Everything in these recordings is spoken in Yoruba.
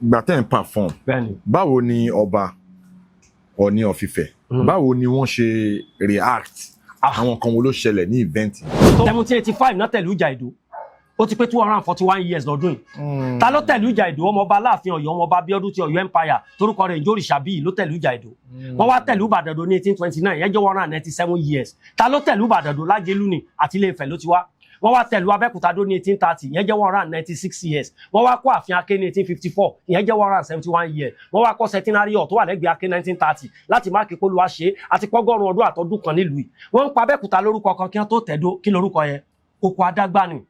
Ìgbà tẹ́ ń perform. Bẹ́ẹ̀ni. Báwo ni ọba Ọọ̀ni of Ifẹ̀? Báwo ni wọ́n ṣe react? Àwọn kan wo ló ṣẹlẹ̀ ní event? 1785 náà tẹ̀lú ìjà Ìdó. Ó ti pé 241 years lọ́dún yìí. Ta ló tẹ̀lú ìjà Ìdó? Ọmọọba Aláàfin Ọ̀yọ́, ọmọọba Abíọ́dún ti Ọ̀yọ́ Empire, torúkọ rẹ̀ Ìjórìṣà bíi ló tẹ̀lú ìjà Ìdó. Wọ́n wá tẹ̀lú Ìbàdàn ní 1829, yẹn jẹ́ 197 years. Ta ló tẹ̀lú Ìbàdàn Lágẹ̀lú ni àti Ilé Ifẹ̀ ló ti wá. Wọ́n wá tẹ̀lú Abẹ́òkúta ní 1830, yẹn jẹ́ 196 years. Wọ́n wá kọ́ ààfin Aké ní 1854, ìyẹn jẹ́ 171 years. Wọ́n wá kọ́ Centenary Hall tó wà lẹ́gbẹ̀ẹ́ Aké 1930 láti máàkì pé Olúwa ṣe àti pọ́gọ́rùn ọdún àtọdún kan nílùú yìí. Wọ́n ń pa Abẹ́òkúta lórúkọ kan kí wọ́n tó tẹ̀dó. Kí lorúkọ yẹn? Oko Adágbá ni.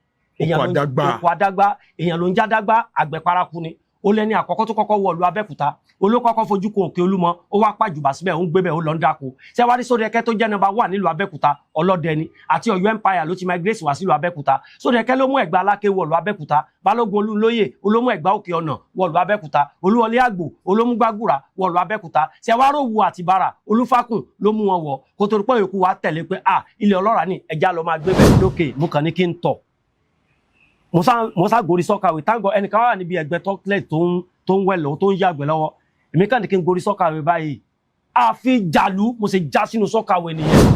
Oko Adágbá, èèyàn ló ń jádágbá, àgbẹ̀ paraku ni. Ó lẹ́ni àkọ́kọ́ tó kọ́kọ́ wọ̀lú Abẹ́òkúta. Olókọ́kọ́ fojú ko Òkè Olúmọ, ó wá pàjùbà síbẹ̀, ó ń gbé bẹ̀, ó lọ ń dáko. Ṣé wá rí Sódẹkẹ́ tó jẹ́ number 1 nílùú Abẹ́òkúta, ọlọ́dẹ ni, àti Ọ̀yọ́ Empire ló ti migrate wá sílùú Abẹ́òkúta. Sódẹkẹ́ ló mú Ẹ̀gbá Aláké wọ̀lú Abẹ́òkúta, Balógun Olúnlóyè olómú Ẹ̀gbá Òkè Ọ̀nà wọ̀lú Abẹ́òkúta, Olúwọlé Àgbò olómú Gbàgùrà wọ̀lú Abẹ́òkúta. Ṣé wá Rówù àti Bàrà, Olúfákùn ló mú wọn wọ̀ kó tó rí pé yòókù wá tẹ̀lé pé ilé ọlọ́ràá ni ẹja lọ máa gbé bẹ̀ lókè mú kàn ní kí n tọ̀. Musa gorí sọ́kàwé táǹgọ̀ ẹnìkan wà níbi ẹgbẹ́ tọ́kílẹ̀ tó ń wẹ̀lọ́ tó ń yàgbẹ́ lọ́wọ́. Èmi kàn ní kí n gorí sọ́kàwé báyìí. Àfi jàlú mo ṣe já sínú sọ́kàwé nìyẹn.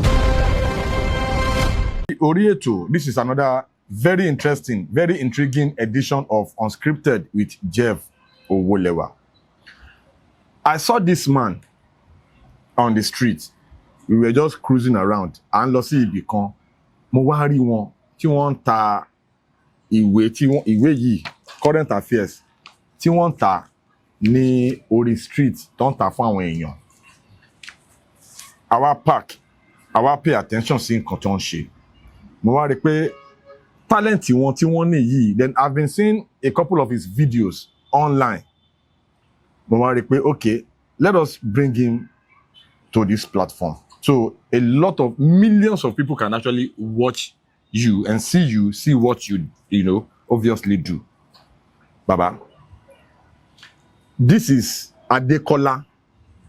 Orí ètò, this is another very interesting, very intriguing edition of Unscripted with Jeff Owolewa. I saw this man on the street. We were just cruising around. À ń lọ sí ibì kan. Mo wá rí wọn tí wọ́n ń ta ìwé yìí, current affairs, tí wọ́n ń ta ní orí street tó ń ta fún àwọn èèyàn. Àwa pay attention sí nǹkan tó ń ṣe. Mo wá rí pé talent wọn tí wọ́n ní yìí, then I've been seeing a couple of his videos online. Mo wá rí pé okay, let us bring him to this platform. So a lot of millions of people can actually watch you and see what you obviously do. Baba, this is Adekola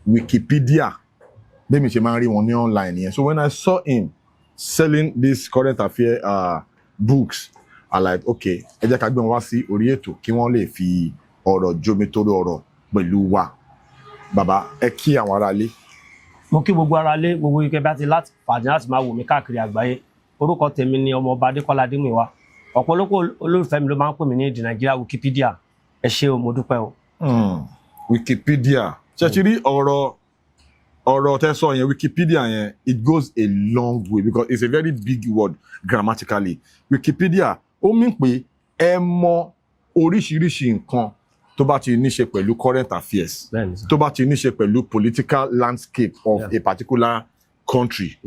Wikipedia. Let me rí wọn ní online here. So when I saw him selling these current affair books, I like, okay, ẹ jẹ́ ká gbé wọn wá sí orí ètò kí wọ́n lè fi ọ̀rọ̀ jomitoro ọ̀rọ̀ pẹ̀lú wa. Baba, ẹ kí àwọn aráalé. Mo kí gbogbo aráalé, gbogbo ike bá ti láti fàájì láti máa wò mí káàkiri àgbáyé. Orúkọ tèmi ni Ọmọọba Adékọ́lá Adémúyìwá. Ọ̀pọ̀lọpọ̀ olólùfẹ́ mi ló máa ń pè mí ní The Nigeria Wikipedia. Ẹ ṣé o, mo dúpẹ́ o. Wikipedia. Ṣé ti rí ọ̀rọ̀ tẹ́ sọ yẹn, Wikipedia yẹn, it goes a long way because it's a very big word grammatically. Wikipedia ó mean pé ẹ mọ oríṣiríṣi nǹkan tó bá ti ní ṣe pẹ̀lú current affairs, tó bá ti ní ṣe pẹ̀lú political landscape of a particular country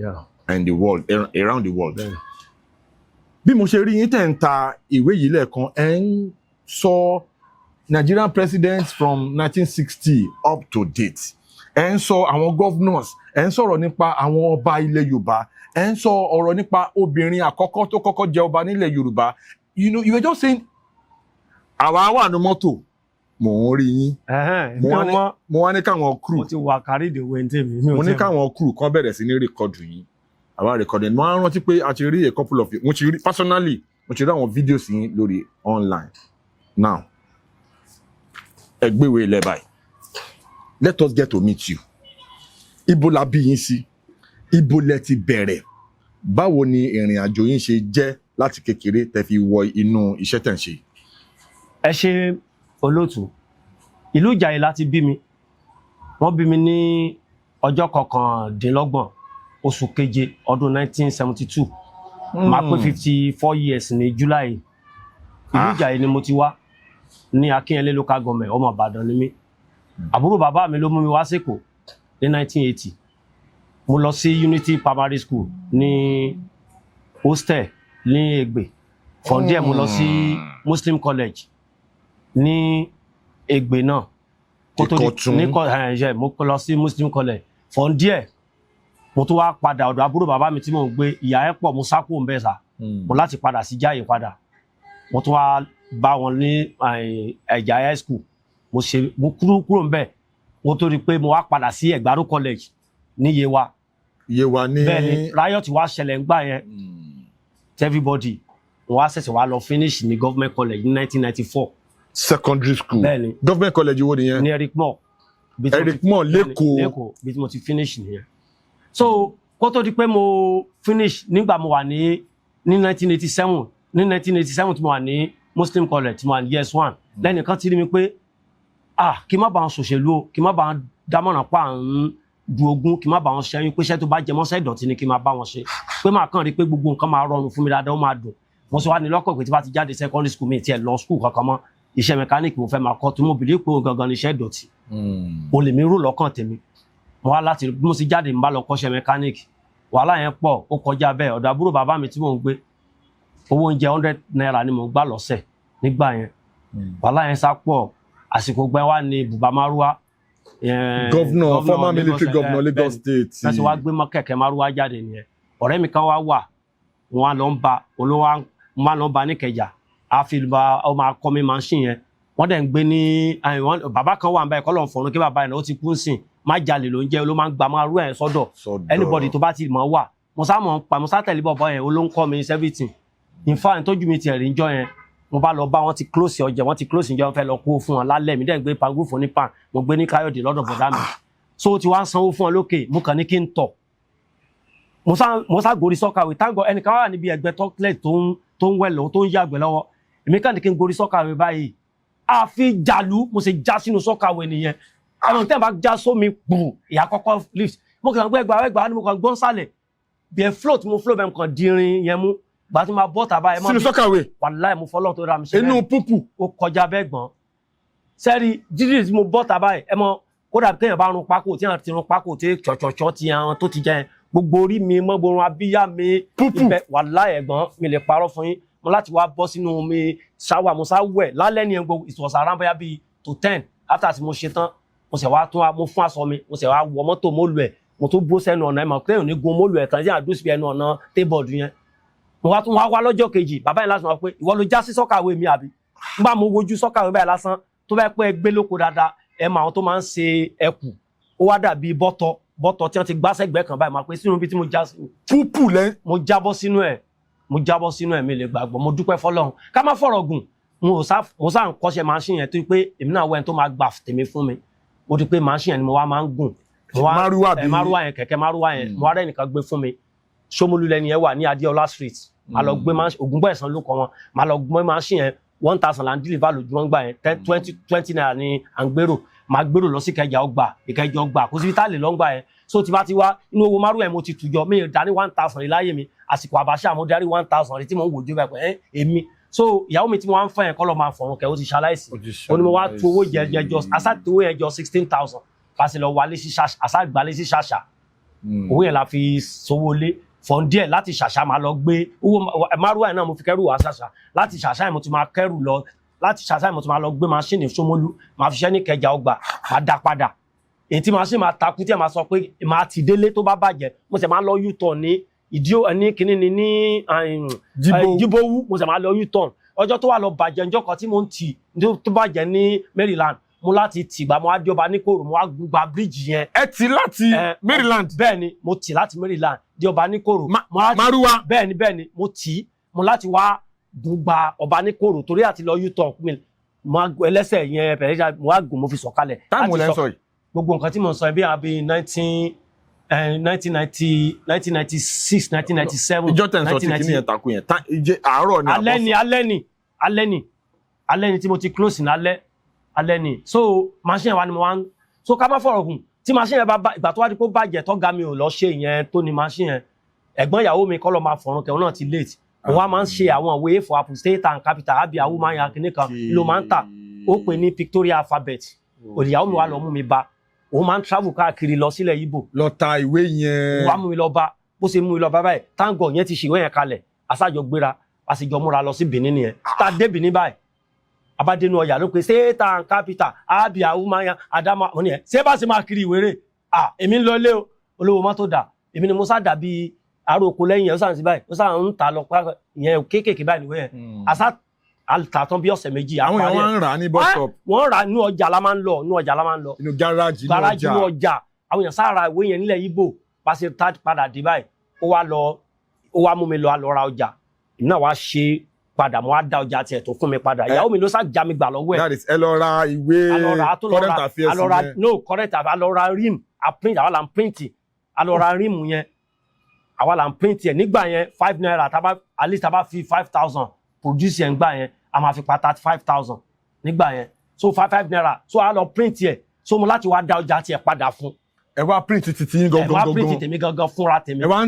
and the world, around the world. Bí mo ṣe rí yín tẹ́ ń ta ìwé yìí lẹ́ẹ̀kan, ẹ ń sọ Nigerian presidents from 1960 up to date. Ẹ ń sọ àwọn governors, ẹ ń sọ̀rọ̀ nípa àwọn ọba ilẹ̀ Yorùbá, ẹ ń sọ ọ̀rọ̀ nípa obìnrin àkọ́kọ́ tó kọ́kọ́ jẹ ọba nílẹ̀ Yorùbá. You were just saying, àwa wà ní mọ́tò, mò ń rí yín. Mo wá ní káwọn crew. Mo ti wà kárí ìdèwé ntèmi. Mo ní káwọn crew kan bẹ̀rẹ̀ sí ní rẹ́kọ̀dù yín. Àwa rẹ́kọ̀dù. Mo á rántí pé a ti rí a couple of, mo ti rí personally, mo ti rí àwọn videos yín lórí online. Now, ẹ gbéwèé ilẹ̀ báyìí. Let us get to meet you. Ibo la bí yín sí? Ibo lẹ ti bẹ̀rẹ̀? Báwo ni ìrìn àjò yín ṣe jẹ́ láti kékeré tẹ́ fi wọ inú iṣẹ́ tẹ́ ń ṣe? Ẹ ṣé olóòtú. Ìlú Ìjàyè láti bí mi. Wọ́n bí mi ní ọjọ́ 29 oṣù keje ọdún 1972. Màá pé 54 years ní July. Ìlú Ìjàyè ni mo ti wá ní Akínyẹlé local government, ọmọ Ìbàdàn ni mí. Àbúrò bàbá mi ló mú mi wá s'Èkó ní 1980. Mo lọ sí Unity Primary School ní hostel ní Ègbè. From there mo lọ sí Muslim College ní Ègbè náà. Mo lọ sí Muslim College. From there mo tún wá padà ọ̀dọ̀ àbúrò bàbá mi tí mò ń gbé, ìyà ẹ̀ pọ̀, mo sá kúrò ńbẹ̀ sà. Mo láti padà sí Ìjàyè padà. Mo tún wá bá wọn ní Ìjàyè high school. Mo kúrò ńbẹ̀. Mo tó rí pé mo wá padà sí Ẹ̀gbárò College ní Yewa. Yewa ní. Bẹ́ẹ̀ni, riot wá ṣẹlẹ̀ ńgbà yẹn. Everybody wọ́n wá ṣẹ̀ṣẹ̀ wá lọ finish ní Government College ní 1994. secondary school Bẹ́ẹ̀ni. government college wo nìyẹn. ní Eric Moore. Eric Moore lẹ́kọ̀ọ́ bí mo ti finish nìyẹn. So kó tó di pé mo finish nígbà mo wà ní 1987 tí mo wà ní Muslim college tí mo wà ní years 1 lẹ́nìkan ti rí mi pé kí n má bá wọn ṣòṣèlú o kí n má bá wọn dámọ̀ràn pa àwọn du ogun kí n má bá wọn ṣẹ́yún pé iṣẹ́ tó bá jẹ mọ́ṣẹ́ ìdọ̀tí ni kí n má bá wọn ṣe pé máa kàn rí pé gbogbo nǹkan máa rọrùn fún mi dáadáa ó máa dùn mo sọ wá ní lọ́kọ̀ pé tí bá ti jáde secondary school mi tiẹ̀ lọ school kankan mọ́ iṣẹ́ mẹkáníìkì mo fẹ́ máa kọ́ tí mo bìlí pé òun gangan ni iṣẹ́ ìdọ̀tí o lè mi rò lọ́kàn tèmi mo wá láti bí mo sì jáde mo bá lọ kọ́ṣẹ́ mẹkáníìkì wàhálà yẹn pọ̀ ó kọjá bẹ́ẹ̀ ọ̀dọ̀ àbúrò bàbá mi tí mò ń gbé owó oúnjẹ 100 naira ni mo gbà lọ́sẹ̀ nígbà yẹn wàhálà yẹn sá pọ̀ àsìkò gbẹ́ wá ní bùbá márúwá governor former military governor Lagos State láti wá gbé kẹ̀kẹ́ márúwá jáde nìyẹn ọ̀rẹ́ mi kan wá wà wọn á lọ ń ba olówó máa lọ ń ba níkẹjà àfihàn ọmọ akọmi machine yẹn wọ́n dẹ̀ ń gbé ní bàbá kan wà ń báyìí kọ́lọ̀ fọ̀run kí bàbá yẹn ó ti kú sìn má jalè ló ń jẹ́ ló máa ń gba márú ẹ̀ sọ́dọ̀ anybody tó bá ti mọ̀ wà mo sá tẹ̀lé bọ̀bọ̀ yẹn ó ló ń kọ́ mi everything in fact tójú mi ti ẹ̀rí ń jọ yẹn mo bá lọ bá wọn ti close ọjà wọn ti close ìjọ fẹ́ lọ kó fún wọn lálẹ́ mi dẹ̀ gbé pangúfò ní pan mo gbé ní Káyọ̀dé lọ́dọ̀ bọ̀dá mi so ti wá sanwó fún wọn lókè mo kàn ní kí n tọ̀ mo sá gorí sọ́kàwé táǹgọ̀ ẹnìkan wà níbi ẹgbẹ́ tọ́kílẹ̀ tó ń wẹ̀ lọ́wọ́ tó ń yàgbẹ́ lọ́wọ́ èmi kàn ní kí n gorí sọ́kàwé báyìí àfi jàlú mo sì já sínú sọ́kàwé nìyẹn ẹnu tẹ́ bá já sómi gbùrù ìyá kọ́kọ́ lift mo kàn gbé ẹgbàá ni mo kàn gbọ́n sálẹ̀ bí ẹ float mo float bẹ́ẹ̀ kàn dírin yẹn mú gbà tí ma bọ́ tàbá ẹ mọ́ sínú sọ́kàwé wàláì mo fọlọ́ tó ra mi ṣe inú púpù ó kọjá bẹ́ẹ̀ gbọ́n sẹ́rí jíjí tí mo bọ́ tàbá ẹ mọ́ kódà kéèyàn bá rún pákó tí wọ́n ti rún pákó tí ṣọ̀ṣọ̀ṣọ̀ ti hàn tó ti jẹ gbogbo orí mi mọ́ gbogbo abíyá mi ibẹ̀ wàláì ẹ̀gbọ́n mi lè parọ́ fún yín mo láti wá bọ́ sínú mi ṣáwà mo sá wẹ̀ lálẹ́ ní gbogbo ìsọ̀sà arábáyá bíi to 10 after tí mo ṣe tán mo sì wá tún mo fún aṣọ mi mo sì wá wọ mọ́tò mo lù ẹ̀ mo tún bó sẹ́nu ọ̀nà ẹ̀ mọ̀ pé òní gun mo lù ẹ̀ tán sí àdúsí ẹnu ọ̀nà tébọ̀dù yẹn mo wá tún wá lọ́jọ́ kejì bàbá yẹn láti sọ pé ìwọ ló já sí sọ́kàwé mi àbí nígbà mo wojú sọ́kàwé báyìí lásán tó bá pẹ́ gbé lóko dáadáa ẹ mọ àwọn tó máa ń ṣe ẹkù ó wá dàbí bọ́tọ̀ tí wọ́n ti gbá sẹ́gbẹ̀ẹ́ kan báyìí máa pé sínú ibi tí mo já sí púpù lẹ́ mo jábọ́ sínú ẹ̀ mi lè gbàgbọ́ mo dúpẹ́ fọlọ́run ká má fọ̀rọ̀ gùn mo sá ń kọ́ṣẹ́ machine yẹn tó pé èmi náà wẹ́n tó máa gbà tèmi fún mi mo di pé machine yẹn ni mo wá máa ń gùn márúwá yẹn kẹ̀kẹ́ márúwá yẹn mo wá rẹ́ nìkan gbé fún mi Ṣómólú lẹ́ni yẹn wà ní Adéọlá street máa lọ gbé Ògúnbọ̀ Ẹ̀sán ló kọ wọn máa lọ gbé machine yẹn 1000 and deliver lójúmọ́ gbà yẹn 20 naira ni à ń gbèrò máa gbèrò lọ sí Ìkẹjà ọgbà kó síbi tá lè lọ ń gbà yẹn so ti bá ti wá inú owó márùn ẹ̀ mo ti tùjọ mi dání 1000 láyé mi àsìkò Àbáṣà mo darí 1000 rí tí mo ń wòjú bẹ́ẹ̀ pé èmi so ìyàwó mi tí mo wá ń fẹ́ yẹn kọ́ lọ máa fọ̀rùn kẹ́ ó ti ṣaláìsì ó ní mo wá tu owó jẹjọ àsáàtì owó yẹn jọ 16,000 pàṣẹ lọ wálé sí ṣàṣà àsáàgbálé sí ṣàṣà owó yẹn la fi sowó lé fọ̀n díẹ̀ láti ṣàṣà máa lọ gbé owó márùn ẹ̀ náà mo fi kẹ́rù wá ṣàṣà láti ṣàṣà yẹn mo ti máa kẹ́rù lọ láti ṣàṣà yẹn mo ti máa lọ gbé máṣíìnì Ṣómólú máa fi ṣẹ́ ní Ìkẹjà ọgbà máa dá padà èyí tí máṣíìnì máa takú tí ẹ máa sọ pé máa ti délé tó bá bàjẹ́ mo sì máa lọ U-turn ní ní kíní ni ní Jíbówú mo sì máa lọ U-turn ọjọ́ tó wà lọ bàjẹ́ ǹjọ́ kan tí mo ń tì tó bàjẹ́ ní Maryland mo láti tìgbà mo wá dé ọba níkòrò mo wá gba bíríìjì yẹn. ẹ ti láti Maryland. bẹ́ẹ̀ ni mo tì láti Maryland dé ọba níkòrò. Márúwá. bẹ́ẹ̀ ni mo tì mo láti wá gba ọba níkòrò torí àti lọ U-turn mi mo ẹlẹ́sẹ̀ yẹn bẹ̀rẹ̀ mo wá gùn mo fi sọ̀kalẹ̀. táìmù lẹ́ ń sọ yìí. gbogbo nǹkan tí mo sọ bí i 1996 1997 ìjọ tẹ̀ ń sọ tí kìíní yẹn takú yẹn àárọ̀ ni alẹ́ ni tí mo ti close ní alẹ́ ni so machine wa ni mo wá ń so ká má fọ̀rọ̀ gùn tí machine yẹn bá ìgbà tó wá di pé ó bàjẹ́ tọ́ga mi ò lọ ṣe ìyẹn tó ni machine yẹn ẹ̀gbọ́n ìyàwó mi kọ́ lọ máa fọ̀rùn kẹ́hún náà ti late òun wá máa ń ṣe àwọn ìwé for apple state and capital àbí àwọn máa ń ya kìíní kan ló máa ń tà ó pè ní pictorial alphabet òdìyàwó mi wá lọ mú mi bá òun máa ń travel káàkiri lọ sílẹ̀ Ìgbò lọ ta ìwé yẹn wá mú mi lọ bá bó ṣe mú mi lọ bá báyìí táǹgọ̀ yẹn ti ṣèwé yẹn kalẹ̀ àṣàjọ gbéra àṣìjọ múra lọ sí Benin nìyẹn tá a dé Benin báyìí abádénú ọjà ló pe state and capital àbí àwùmáyà àdámà wọn ni ẹ ṣé bá ṣe máa kiri ìwé rẹ̀ èmi ń lọ ilé o olówó mọ́tò dà èmi ni mo sá dàbí àròkọ lẹ́yìn ẹ̀ ó sàn sí báyìí ó sàn ń ta lọ pa ìyẹn kéékèèké báyìí níwẹ̀ yẹn àṣà àtàtàn bí ọ̀sẹ̀ méjì àwọn èèyàn wọn ń rà ní bus stop wọ́n rà ní ọjà la máa ń lọ inú gáràjì ní ọjà àwọn èèyàn sára ìwé yẹn nílẹ̀ Ìgbò bá ṣe padà dé báyìí ó wá mú mi lọ ra ọjà èmi náà wá ṣe padà mo wá dá ọjà tiẹ̀ tó fún mi padà ìyàwó mi ló sá já mi gbà lọ́wọ́ ẹ̀. that is ẹ lọ ra ìwé current affairs yẹn. no current affairs a lọ ra rim a print àwa là ń print a lọ ra rim yẹn àwa là ń print yẹn nígbà yẹn 5 naira at least tá bá fi 5,000 produce yẹn gbà yẹn a máa fi pa 35,000 nígbà yẹn so 5 naira so a lọ print yẹn so mo láti wá dá ọjà tiẹ̀ padà fún. ẹ wá print titi yín gangan. ẹ wá print tèmi gangan fúnra tèmi. ẹ wá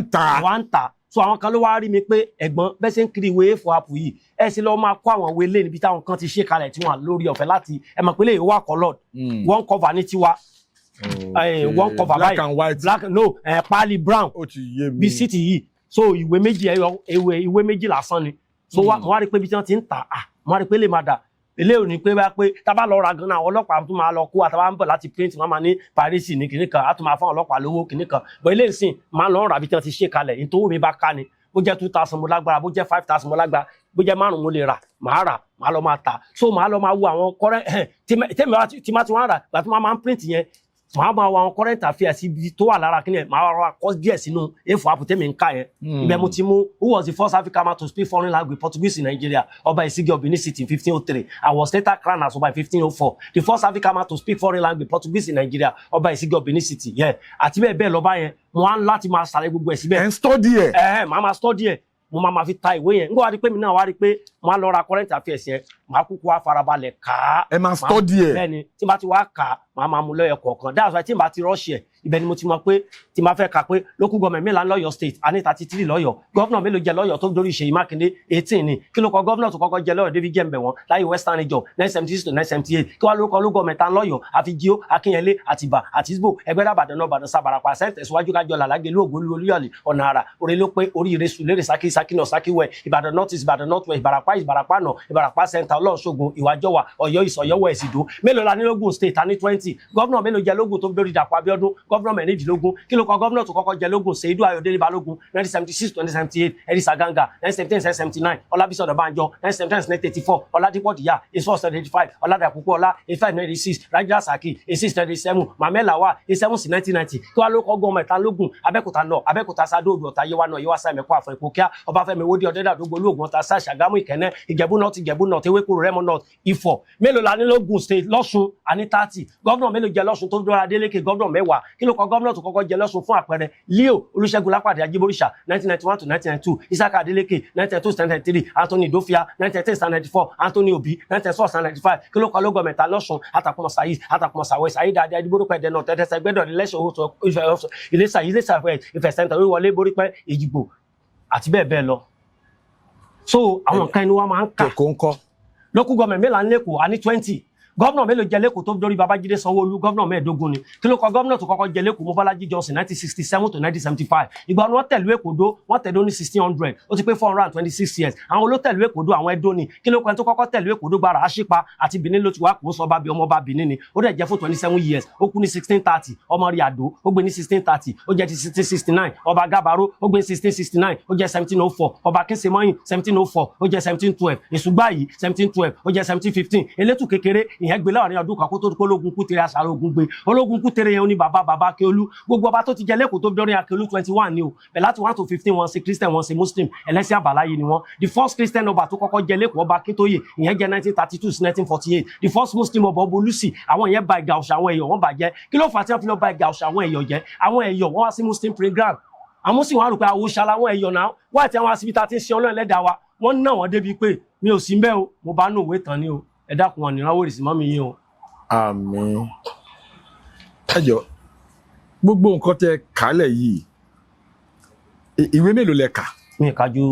ń ta. so àwọn kan ló wá rí mi pé ẹ̀gbọ́n bẹ́ẹ̀ ṣe ń kiri ìwé A4 app yìí ẹ sì lọ́ọ́ máa kó àwọn ìwé lé níbi táwọn kan ti ṣe kalẹ̀ tí wọ́n lórí ọ̀fẹ́ láti ẹ mọ̀ pé lè wà colored one cover ní tiwa one cover black and white black no pali brown bisikíìtì yìí so ìwé méjì lásán ni so mo wá rí pé bí wọ́n ti ń tà mo wá rí pé lè máa dà ilé òní pé bá pé tá bá lọ ra gan-an àwọn ọlọ́pàá tó máa lọ kó àtàwọn ń bọ̀ láti print wọn máa ní Paris ní kìnní kan á tún máa fún ọlọ́pàá lówó kìnní kan bọ̀ ilé ìsìn máa lọ rà bí tí wọ́n ti ṣe kalẹ̀ ní tówó mi bá ká ni bó jẹ́ 2,000 mo lágbára bó jẹ́ 5,000 mo lágbára bó jẹ́ 5 mo lè rà máa lọ máa tà so máa lọ máa wo àwọn kọ́rẹ́ tí máa ti wọ́n rà gbà tó máa ń print yẹn máa wo àwọn current affairs ibi tó wà lára kíni ẹ̀ máa wá kọ́ díẹ̀ sínú A4 app tẹ́mi ń ká yẹn ibẹ̀ mo ti mú who was the first African man to speak foreign language Portuguese in Nigeria Ọba Isigi of Benin City in 1503 I was later crowned as Ọba in 1504 the first African man to speak foreign language Portuguese in Nigeria Ọba Isigi of Benin City àti bẹ́ẹ̀ bẹ́ẹ̀ lọ́ba yẹn mo wá láti máa ṣàlàyé gbogbo ẹ̀ síbẹ̀. ẹ̀ ń study ẹ̀. máa study ẹ̀ mo máa fi ta ìwé yẹn nígbà wá rí pé mi náà wá rí pé mo á lọ ra current affairs yẹn màá kúkú wá farabalẹ̀ kà á. ẹ máa study ẹ̀. bẹ́ẹ̀ni tí n bá ti wá kà á màá mú lọ́yọ̀ kọ̀ọ̀kan that's why tí n bá ti rush ẹ̀ ibẹ̀ ni mo ti mọ̀ pé tí n bá fẹ́ kà pé local government mélòó lọ́yọ̀ state a ní 33 lọ́yọ̀ governor mélòó jẹ lọ́yọ̀ tó dórí Ṣèyí Mákindé 18 ni kí ló kọ governor tó kọ́kọ́ jẹ lọ́yọ̀ David Jembe wọn láyé western region 1976 to 1978 kí wàá lórúkọ local government tán lọ́yọ̀ Àfijio Akínyẹlé Àtìbà Àtìsíbò Ẹgbẹ́dá Ìbàdàn náà Ìbàdàn Sàbàràpá Tẹ̀síwájú Kájọ Làlágé Lóògbé Olúyọ̀lé Ọ̀nà Àrà Òrèlópé Oríire Sùlérè Sákì Sákìnà Sákìwẹ̀ Ìbàdàn north east Ìbàdàn north west Ìbàràpá náà Ìbàràpá center Ọlọ́run Ìwàjọwà Ọ̀yọ́ Ìsọ̀yọ́wọ̀ Ẹ̀sìdó mélòó la ní lógún state a ní 20 governor mélòó jẹ lógún tó dórí Dàpọ̀ Abíọ́dún governor mẹ́rìndínlógún kí ló kọ governor tó kọ́kọ́ jẹ lógún Ṣèyídú Ayọ̀délé Balógun 1976 2078 Ẹ̀rísà Gàngà 1917 1979 Ọlábísí Ọ̀nàbànjọ 1979 1984 Ọládípọ̀ Dìyà 1875 Ọládàpúpọ̀ Ọlá 8596 Rájídà Sàkí 8637 Mohammed Lawal 87 1990 kí wàá ló kọ gọọmẹ̀ta lógún Abẹ́òkúta náà Abẹ́òkúta Sádó Ọ̀tà Yewa náà Yewa Sàmẹ́kọ́ Àfọ̀n Ìpòkíà Ọbáfẹ́mi Owódé Ọ̀dẹ́dàdógbò Olóògùn Ọ̀tà Sá Ṣàgámù Ìkẹ́nnẹ́ Ìjẹ̀bú North Ewékòró Rẹ́mọ North Ifọ̀ mélòó la ní lógún state lọ́ṣun àní 30 gọ́vnọ̀ mélòó jẹ lọ́ṣun tó dọ́ra Adélékè gọ́vnọ̀ 10 kí ló kọ gọ́vnọ̀ tó kọ́kọ́ jẹ lọ́ṣun fún àpẹẹrẹ Leo Olúṣẹ́gun Lápàdé Ajíbóríṣà 1991 to 1992 Isaka Adélékè 1992-1993 Anthony Dofia 1993-1994 Anthony Obi 1994-1995 kí ló kọ lógọ́ mẹ́ta lọ́ṣun Àtàkùnmọ̀ Sayid Àtàkùnmọ̀ Sàwẹ̀ Sayid Adé Adébórípẹ̀ Dẹ́nà Tẹ́tẹ́sẹ̀ Gbẹ́dọ̀ Iléṣà Owótọ́ Iléṣà Ifẹ̀ Center Wíwọlé Borípẹ̀ Èjìgbò àti bẹ́ẹ̀ bẹ́ẹ̀ lọ so àwọn kan ni wọ́n máa ń kà local government mélòó lẹ́kọ̀ọ́ a ní 20 gọ́vnọ̀ mélòó jẹ lẹ́kọ̀ọ́ tó dórí Babájídé Sanwó-Olú gọ́vnọ̀ 15 ni kí ló kọ gọ́vnọ̀ tó kọ́kọ́ jẹ lẹ́kọ̀ọ́ Mobalaji Johnson 1967 to 1975 ìgbà wọn tẹ̀lú Èkódó wọ́n tẹ̀lú ní 1600 ó ti pé 426 years àwọn olótẹ̀lú Èkódó àwọn Ẹdó ni kí ló kọ ẹni tó kọ́kọ́ tẹ̀lú Èkódó gbára Àṣípa àti Benin ló ti wá kó sọ bábí ọmọọba Benin ni ó dẹ̀ jẹ́ fún 27 years ó kú ní 1630 ọmọ rí Àdó ó gbé ní 1630 ó jẹ́ ti 1669 ọba Gábáró ó gbé ní 1669 ó jẹ́ 1704 ọba Kínṣemọ́yìn 1704 ó jẹ́ 1712 Èṣùgbàyí 1712 ó jẹ́ 1715 Elétù Kékeré ìyẹn gbé láàrin ọdún kan kó tó kó lógun Kútèrè àṣàrò ogun gbé ológun Kútèrè yẹn ní bàbá Akíolú gbogbo ọba tó ti jẹ lẹ́kọ̀ọ́ tó dọ́rin Akíolú 21 ni o bẹ̀ láti 1 to 15 wọn ṣe Christian wọn ṣe Muslim ẹlẹ́sìn àbáláyé ni wọn the first Christian ọba tó kọ́kọ́ jẹ lẹ́kọ̀ọ́ ọba Akíntóyè ìyẹn jẹ́ 1932 sí 1948 the first Muslim ọba Olúsì àwọn ìyẹn ba ìgà òòṣà àwọn èèyàn wọn bàjẹ́ kí ló fà á tí wọ́n fi lọ ba ìgà òòṣà àwọn èèyàn jẹ́ àwọn èèyàn wọn wá sí Muslim program àwọn sì wọn rò pé àwòṣà làwọn èèyàn náà wá àti àwọn asibítà tí ń ṣe Ọlọ́run lẹ́dàá wa wọ́n ná wọn débi pé mi ò sí ń bẹ́ o mo bá nù òwe tán ni o ẹ dákun wọn nìran wòrì sí mọ́ mi yín o. Àmín. Ẹ jọ̀ọ́ gbogbo nǹkan tẹ́ kálẹ̀ yìí ìwé mélòó lẹ kà? Mi kà ju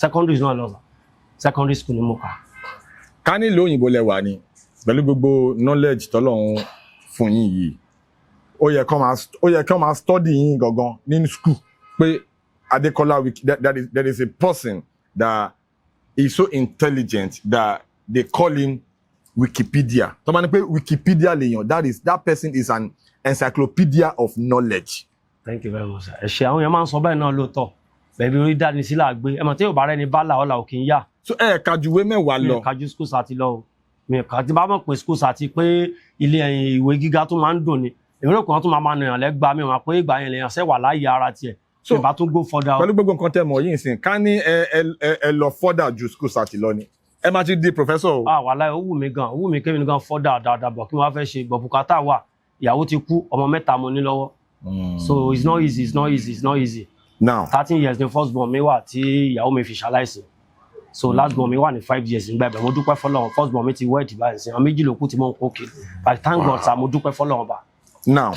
secondary náà lọ secondary school ni mo kà. Ká nílò òyìnbó lẹ wà ní pẹ̀lú gbogbo knowledge tọ́lọ́run fún yín yìí ó yẹ kó máa study yín gangan ní school pé Adékọ́lá there is a person that is so intelligent that they call him Wikipedia. Tó máa ní pé Wikipedia lèèyàn that person is an encyclopedia of knowledge. Thank you very much sir. Ẹ ṣé àwọn èèyàn máa ń sọ bẹ́ẹ̀ náà lóòótọ́ bẹ̀bí orí dání sílẹ̀ àgbé ẹ mọ̀ tí yóò bá rẹ̀ ní bálà ọ̀la òkè ń yá. So ẹ kàjúwé mẹ́wàá lọ. Mi kàjú schools àti lọ o mi kàjú bá mọ̀ pé schools àti pé ilé ìwé gíga tó máa ń dùn ni èmi rò pé wọ́n tún máa nàyàn lẹ́gbàá mi wọn pé ìgbà yẹn lèèyàn ṣẹ́ wà láàyè ara tiẹ̀ so ìbá tún go further. pẹ̀lú gbogbo nǹkan tẹ́ mọ̀ yìí sìn ká ní ẹ lọ further ju school start lọ ni ẹ máa ti di professor o. wàláhì ó wù mí kémi gan further dáadáa bọ̀ kí wọ́n fẹ́ ṣe bọ̀ bùkátà wà ìyàwó ti kú ọmọ 3 mo ní lọ́wọ́ so it's not easy. Now 13 years ni first born mi wà tí ìyàwó mi fi ṣaláìsí so last born mi wà ní 5 years nígbà ibẹ̀ mo dúpẹ́ fọ́lọ́run first born mi ti wed báyìí sí àwọn méjì ló kù tí mo ń kó kiri but thank God sa mo dúpẹ́ fọ́lọ́run bá. Now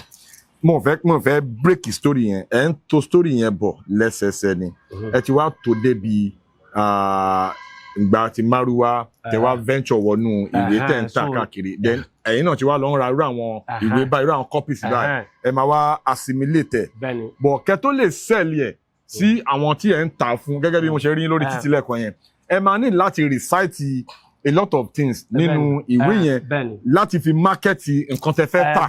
mo fẹ́ break story yẹn ẹ ń to story yẹn bọ̀ lẹ́sẹẹsẹ ni ẹ ti wá tó débi ìgbà tí márùwá tẹ wá venture wọnú ìwé tẹ̀ ń tà káàkiri then ẹ̀yin náà ti wá lọ ń ra irú àwọn ìwé báyìí irú àwọn copies báyìí ẹ máa wá assimilate ẹ̀ bọ̀ kẹ́ tó lè sell ẹ̀ sí àwọn tí ẹ̀ ń tà fún gẹ́gẹ́ bí mo ṣe rí lórí títí lẹ́kọ̀ọ́ yẹn ẹ máa ní láti recite a lot of things nínú ìwé yẹn láti fi market nǹkan tẹ́ fẹ́ tà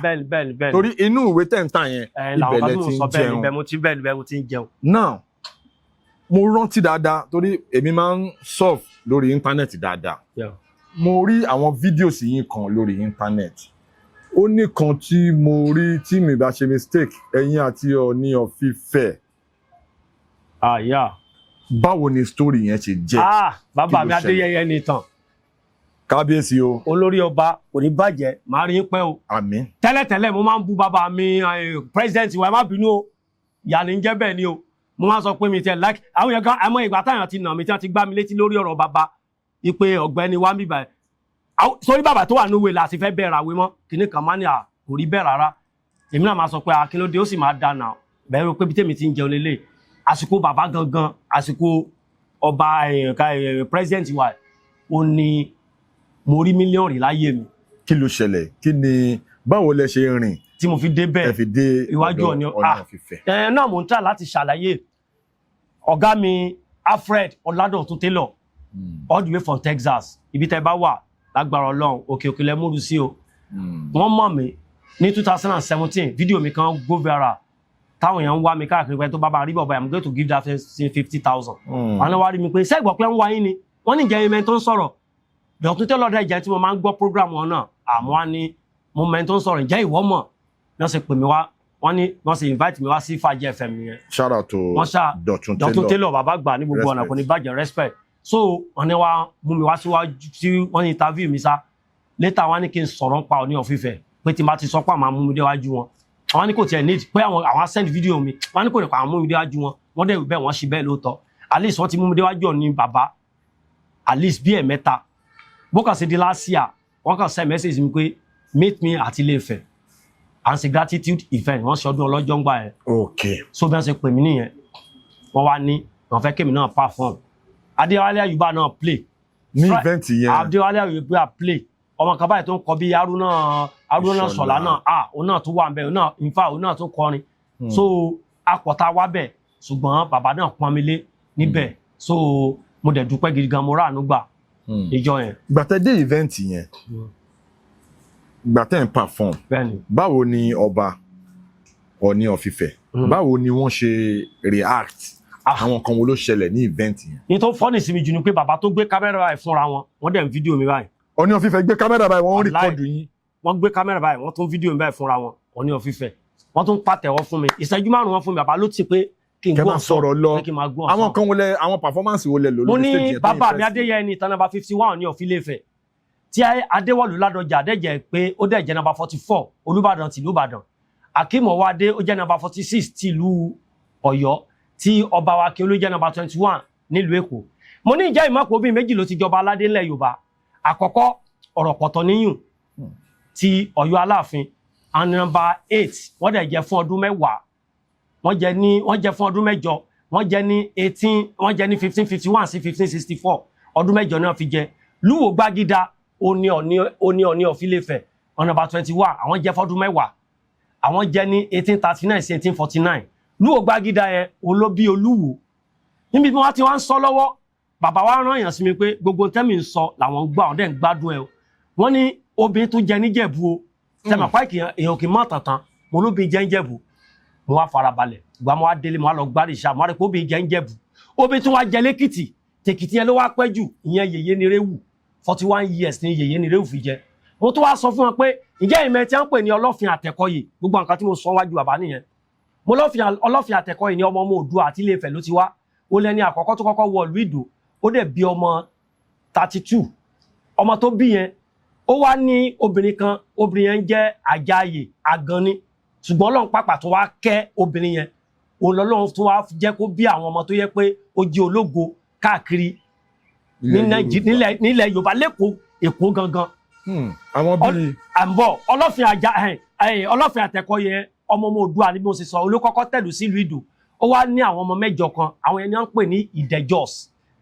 torí inú ìwé tẹ́ ń tà yẹn ibẹ̀ lẹ ti ń jẹun. Now mo rántí dáadáa torí èmi máa ń surf lórí íńtánẹ́ẹ̀tì dáadáa mo rí àwọn fídíòsì yín kan lórí íńtánẹ́ẹ̀tì ó ní kan tí mo rí tí mi bá ṣe mistake ẹ̀yin àti Ọọ̀ni of Ifẹ̀. Báwo ni story yẹn ṣe jẹ́? Bàbá mi Adéyẹyẹ ni tàn. Kábíyèsí o. Olórí ọba kò ní bàjẹ́ màá rí pẹ́ o. Àmín. Tẹ́lẹ̀tẹ́lẹ̀ mo máa ń bú bàbá mi president wa ẹ má bínú o ìyá ni ń jẹ́ bẹ́ẹ̀ ni o mo máa sọ pé mi tẹ like àwọn yẹn gan àmọ́ ìgbà táyàn ti nà mí tí wọ́n ti gbá mi létí lórí ọ̀rọ̀ bàbá ipe ọ̀gbẹ́ni wa ń bíbà sórí bàbá tó wà níwèé la sì fẹ́ bẹ̀rẹ̀ àwé mọ́ kìnnì kan máa ní kò rí bẹ́ẹ̀ rárá èmi náà máa sọ pé akínlódé ó sì máa dáná bẹ́ẹ̀ rò pé bí tèmi ti ń jẹun lélẹ̀ àsìkò bàbá gangan àsìkò ọba president wa ó ní mo rí mílíọ̀nù rí láyé mi. Kí ló ṣẹlẹ̀ kí ni báwo lẹ ṣe rìn tí mo fi dé bẹ́ẹ̀ ẹ fi dé iwájú Ọọ̀ni of Ifẹ̀ náà mo ń tà láti ṣàlàyé ọ̀gá mi Alfred Ọládọ̀tun Taylor all the way from Texas ibi tẹ́ bá wà lágbára Ọlọ́run òkè òkè lẹ múru sí o wọ́n mọ̀ mí ní 2017 fídíò mi kan go viral táwọn èèyàn ń wá mi káàkiri pé tó bá bá rí bọ̀bọ̀ I'm going to give that 50,000 wọn wá rí mi pé sẹ́gbọ̀ pé ń wá yín ni wọ́n ní ìjẹ́ ẹ̀mẹ́ tó ń sọ̀rọ̀ Dọ̀tun Taylor dẹ̀ jẹ́ tí mo máa ń gbọ́ program wọn náà àmọ́ wá ní mo mẹ́ tó ń sọ̀rọ̀ ìjẹ́ ìwọ mọ̀ wọ́n sì pè mí wá wọ́n sì invite mi wá sí Fàájì FM yẹn. Shout out to Dọ̀tun Taylor bàbá gbà ní gbogbo ọ̀nà kò ní bàjẹ́ respect so wọ́n ní wá mú mi wá síwájú tí wọ́n ní interview mi sá later wọ́n ní kí n sọ̀rọ̀ nípa Ọọ̀ni of Ifẹ̀ pé tí n bá ti sọ pé àwọn mú mi déwájú wọn àwọn ní kò tiẹ̀ need pé àwọn send video mi wọ́n ní kò ní pa àwọn mú mi déwájú wọn wọ́n dẹ̀ bẹ́ẹ̀ wọ́n ṣe bẹ́ẹ̀ lóòótọ́ at least wọ́n ti mú mi déwájú Ọọ̀ni bàbá at least bí ẹ̀mẹ́ta bó kàn sí di last year wọ́n kàn send message mi pé meet me at Ilé-Ifẹ̀ and say gratitude event wọ́n ṣe ọdún ọlọ́jọ́ ń gbà yẹn. Okay. So bí wọ́n ṣe pè mí nìyẹn wọ́n wá ní wọ́n fẹ́ kémi náà perform Adéwálé Àyùbá náà play. Ní event yẹn. Adéwálé Àyùbá play ọmọ kan báyìí tó ń kọ bí Haruna Sọlá náà òun náà tó wà ń bẹ òun náà tó kọrin so akọ̀tà wá bẹ̀ ṣùgbọ́n bàbá náà pọ́n mi lé níbẹ̀ so mo dẹ̀ dúpẹ́ gidi gan mo ráàánú gbà ìjọ yẹn. Gbàtẹ́ dé event yẹn gbàtẹ́ ń perform báwo ni ọba Ọọ̀ni of Ifẹ̀ báwo ni wọ́n ṣe react àwọn kan wo ló ṣẹlẹ̀ ní event yẹn. ní tó fọ́nì sí mi jù ni pé bàbá tó gbé kámẹ́rà báyìí fúnra wọn wọ́n dẹ̀ ń fídíò mi báyìí. Ọọ̀ni of Ifẹ̀ gbé kámẹ́rà báyìí wọ́n ń rìkọ́dù yín. wọ́n gbé kámẹ́rà báyìí wọ́n tún fídíò mi báyìí fúnra wọn Ọọ̀ni of Ifẹ̀ wọ́n tún pàtẹ́wọ́ fún mi ìṣẹ́jú márùn-ún wọn fún mi bàbá ló ti pé kí n gbọ́ sọ̀rọ̀ lọ àwọn kan wọlé àwọn performance wọlé lò lórí stage yẹn. mo ní bàbá mi Adéyẹyẹ ìtàn number 51 Ọọ̀ni of Ilé-Ifẹ̀ tí Adéwọ̀lú Ládọjà adẹ́jẹ́ pé ó dẹ̀ jẹ́ number 44 Olúbàdàn tìlú Ìbàdàn Akeem Ọwádé ó jẹ́ number 46 tìlú Ọ̀yọ́ tí ọba wa kí ó ló jẹ́ number 21 nílùú Èkó. mo ní ìjà ìmọ̀pọ̀ bíi méjì ló ti jọba aládé ńlẹ̀ Yorùbá àkọ́kọ́ ọ̀rọ̀ pọ̀tọ́ níyùn ti Ọ̀yọ́ Aláàfin and number 8 wọ́n dẹ̀ jẹ́ fún ọdún mẹ́wàá wọ́n jẹ́ fún ọdún mẹ́jọ wọ́n jẹ́ ní 1551 sí 1564 ọdún mẹ́jọ náà fi jẹ Lúwo Gbágídá Ọọ̀ni of Ilé-Ifẹ̀ number 21 àwọn jẹ́ fọ́dún mẹ́wàá àwọn jẹ́ ní 1839 sí 1849 Lúwo Gbágídá yẹn olóbí Olúwo níbi tí wọ́n ti wá ń sọ lọ́wọ́ bàbá wa rán èèyàn sí mi pé gbogbo tẹ́mi ń sọ làwọn gbọ́ àwọn dẹ̀ ń gbádùn ẹ̀ o wọ́n ní obìnrin tó jẹ níjẹ̀bú o tẹ́mà páìkì èèyàn kì í mọ̀ tàntàn mo lóbìnrin jẹ́ níjẹ̀bú mo wá farabalẹ̀ ìgbà mo wá délé mo wá lọ gbárí ìṣá mo wá rí pé obìnrin jẹ́ níjẹ̀bú obìnrin tó wá jẹ lẹ́kìtì tèkìtì yẹn ló wá pẹ́ jù ìyẹn Yèyé Nírèwù 41 years ni Yèyé Nírèwù fi jẹ mo tó wá sọ fún wọn pé ǹjẹ́ ìmẹ̀ tí wọ́n ń pè ní Ọlọ́fin Àtẹ̀kọ́yè gbogbo nǹkan tí mo sọ wájú bàbá nìyẹn mo ọlọ́fin àtẹ̀kọ́ yìí ni ọmọ Oòduà àti Ilé-Ifẹ̀ ló ti wá ó lẹ́ni àkọ́kọ́ tó kọ́kọ́ wọ ìlú Ìdó ó dẹ̀ bí ọmọ 32 ọmọ tó bí yẹn ó wá ní obìnrin yẹn jẹ́ Àjàyè Àgànní ṣùgbọ́n Ọlọ́run pàpà tó wá kẹ́ obìnrin yẹn òun lọ́lọ́run tó wá jẹ́ kó bí àwọn ọmọ tó yẹ pé ó jẹ́ ológo káàkiri nílẹ̀ Yorùbá lẹ́kọ̀ọ́ Èkó gangan. Àwọn bíi àǹbọ̀ ọlọ́fin àtẹ̀kọ́ yẹn ọmọ Oòduà ní bí mo ṣe sọ olókọ́kọ́ tẹ̀lú sílùú Ìdó ó wá ní àwọn ọmọ 8 kan àwọn ẹni wọ́n ń pè ní Ìdẹ̀jọ́s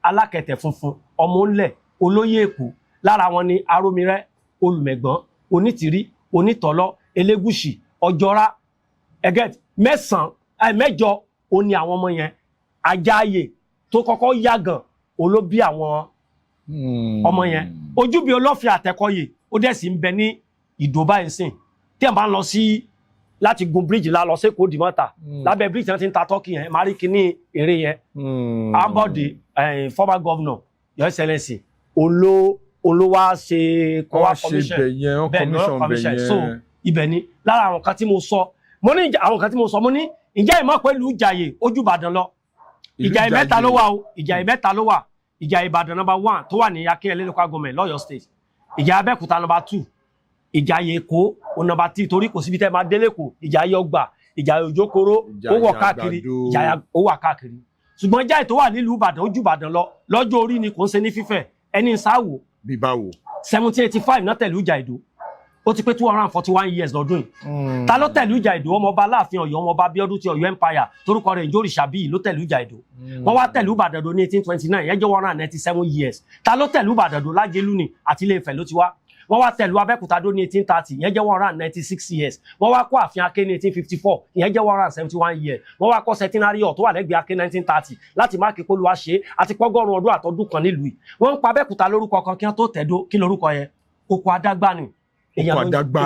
alákẹ̀tẹ̀ funfun ọmọ ńlẹ̀ olóyè Èkó lára wọn ni Arómirẹ́ Olùmẹ̀gbọ́n Onítìrí Onítọ̀lọ́ Elégùṣì Ọjọ́rá ẹgẹt 9 ó ní àwọn ọmọ yẹn Àjàyè tó kọ́kọ́ yàgàn olóbí àwọn ọmọ yẹn Ojúbi ọlọ́fin àtẹ̀kọ́yè ó dẹ̀ sì ń bẹ ní Ìdó báyìí sìn tí ẹ̀ bá ń lọ sí láti gun bíríjì lọ sí Èkó Dìmọ́ta lábẹ́ bíríjì náà ti ń ta tọ́kì yẹn máa rí kíní eré yẹn Ambode former governor Your Excellency olówá ṣe kọ́wá commission so ibẹ̀ ni lára àwọn kan tí mo sọ mo ní ǹjẹ́ ìmọ̀ pẹ̀lú Ìjàyè ojú Ìbàdàn lọ Ìjàyè mẹ́ta ló wà o Ìjàyè mẹ́ta ló wà Ìjàyè Ìbàdàn number 1 tó wà ní Akínyẹlé local government l'Ọ́yọ́ state Ìjàyè Abẹ́òkúta number 2 Ìjàyè Èkó o number 3 torí kò síbi tẹ́ máa délé kò Ìjàyè Ọgbà Ìjàyè Òjòkòrò ó wọ̀ káàkiri Ìjàyè ó wà káàkiri ṣùgbọ́n Ìjàyè tó wà nílùú Ìbàdàn ojú Ìbàdàn lọ lọ́jọ́ orí ni kò ń ṣe ní fífẹ̀ ẹni sáwò bí báwo 1785 náà tẹ̀lú Ìjà Ìdó ó ti pé 241 years lọ́dún yìí ta ló tẹ̀lú Ìjà Ìdó ọmọọba Aláàfin Ọ̀yọ́ ọmọọba Abíọ́dún ti Ọ̀yọ́ empire torúkọ rẹ̀ Ìjòrìṣà bíi ló tẹ̀lú Ìjà Ìdó wọ́n wá tẹ̀lú Ìbàdàn ní 1829 yẹn jẹ́ 197 years ta ló tẹ̀lú Ìbàdàn Lájẹ̀lú ni àti Ilé-Ifẹ̀ ló ti wá wọ́n wá tẹ̀lú Abẹ́òkúta ní 1830 yẹn jẹ́ 196 years wọ́n wá kọ́ ààfin Aké ní 1854 yẹn jẹ́ 171 years wọ́n wá kọ́ centenary hall tó wà lẹ́gbẹ̀ẹ́ Aké 1930 láti máàkì pé Olúwa ṣe àti pọ́gọ́rùn ọdún àtọdún kan nílùú yìí wọ́n ń pa Abẹ́òkúta lórúkọ kan kí wọ́n tó tẹ̀dó kí lórúkọ yẹn Oko Adágbá ni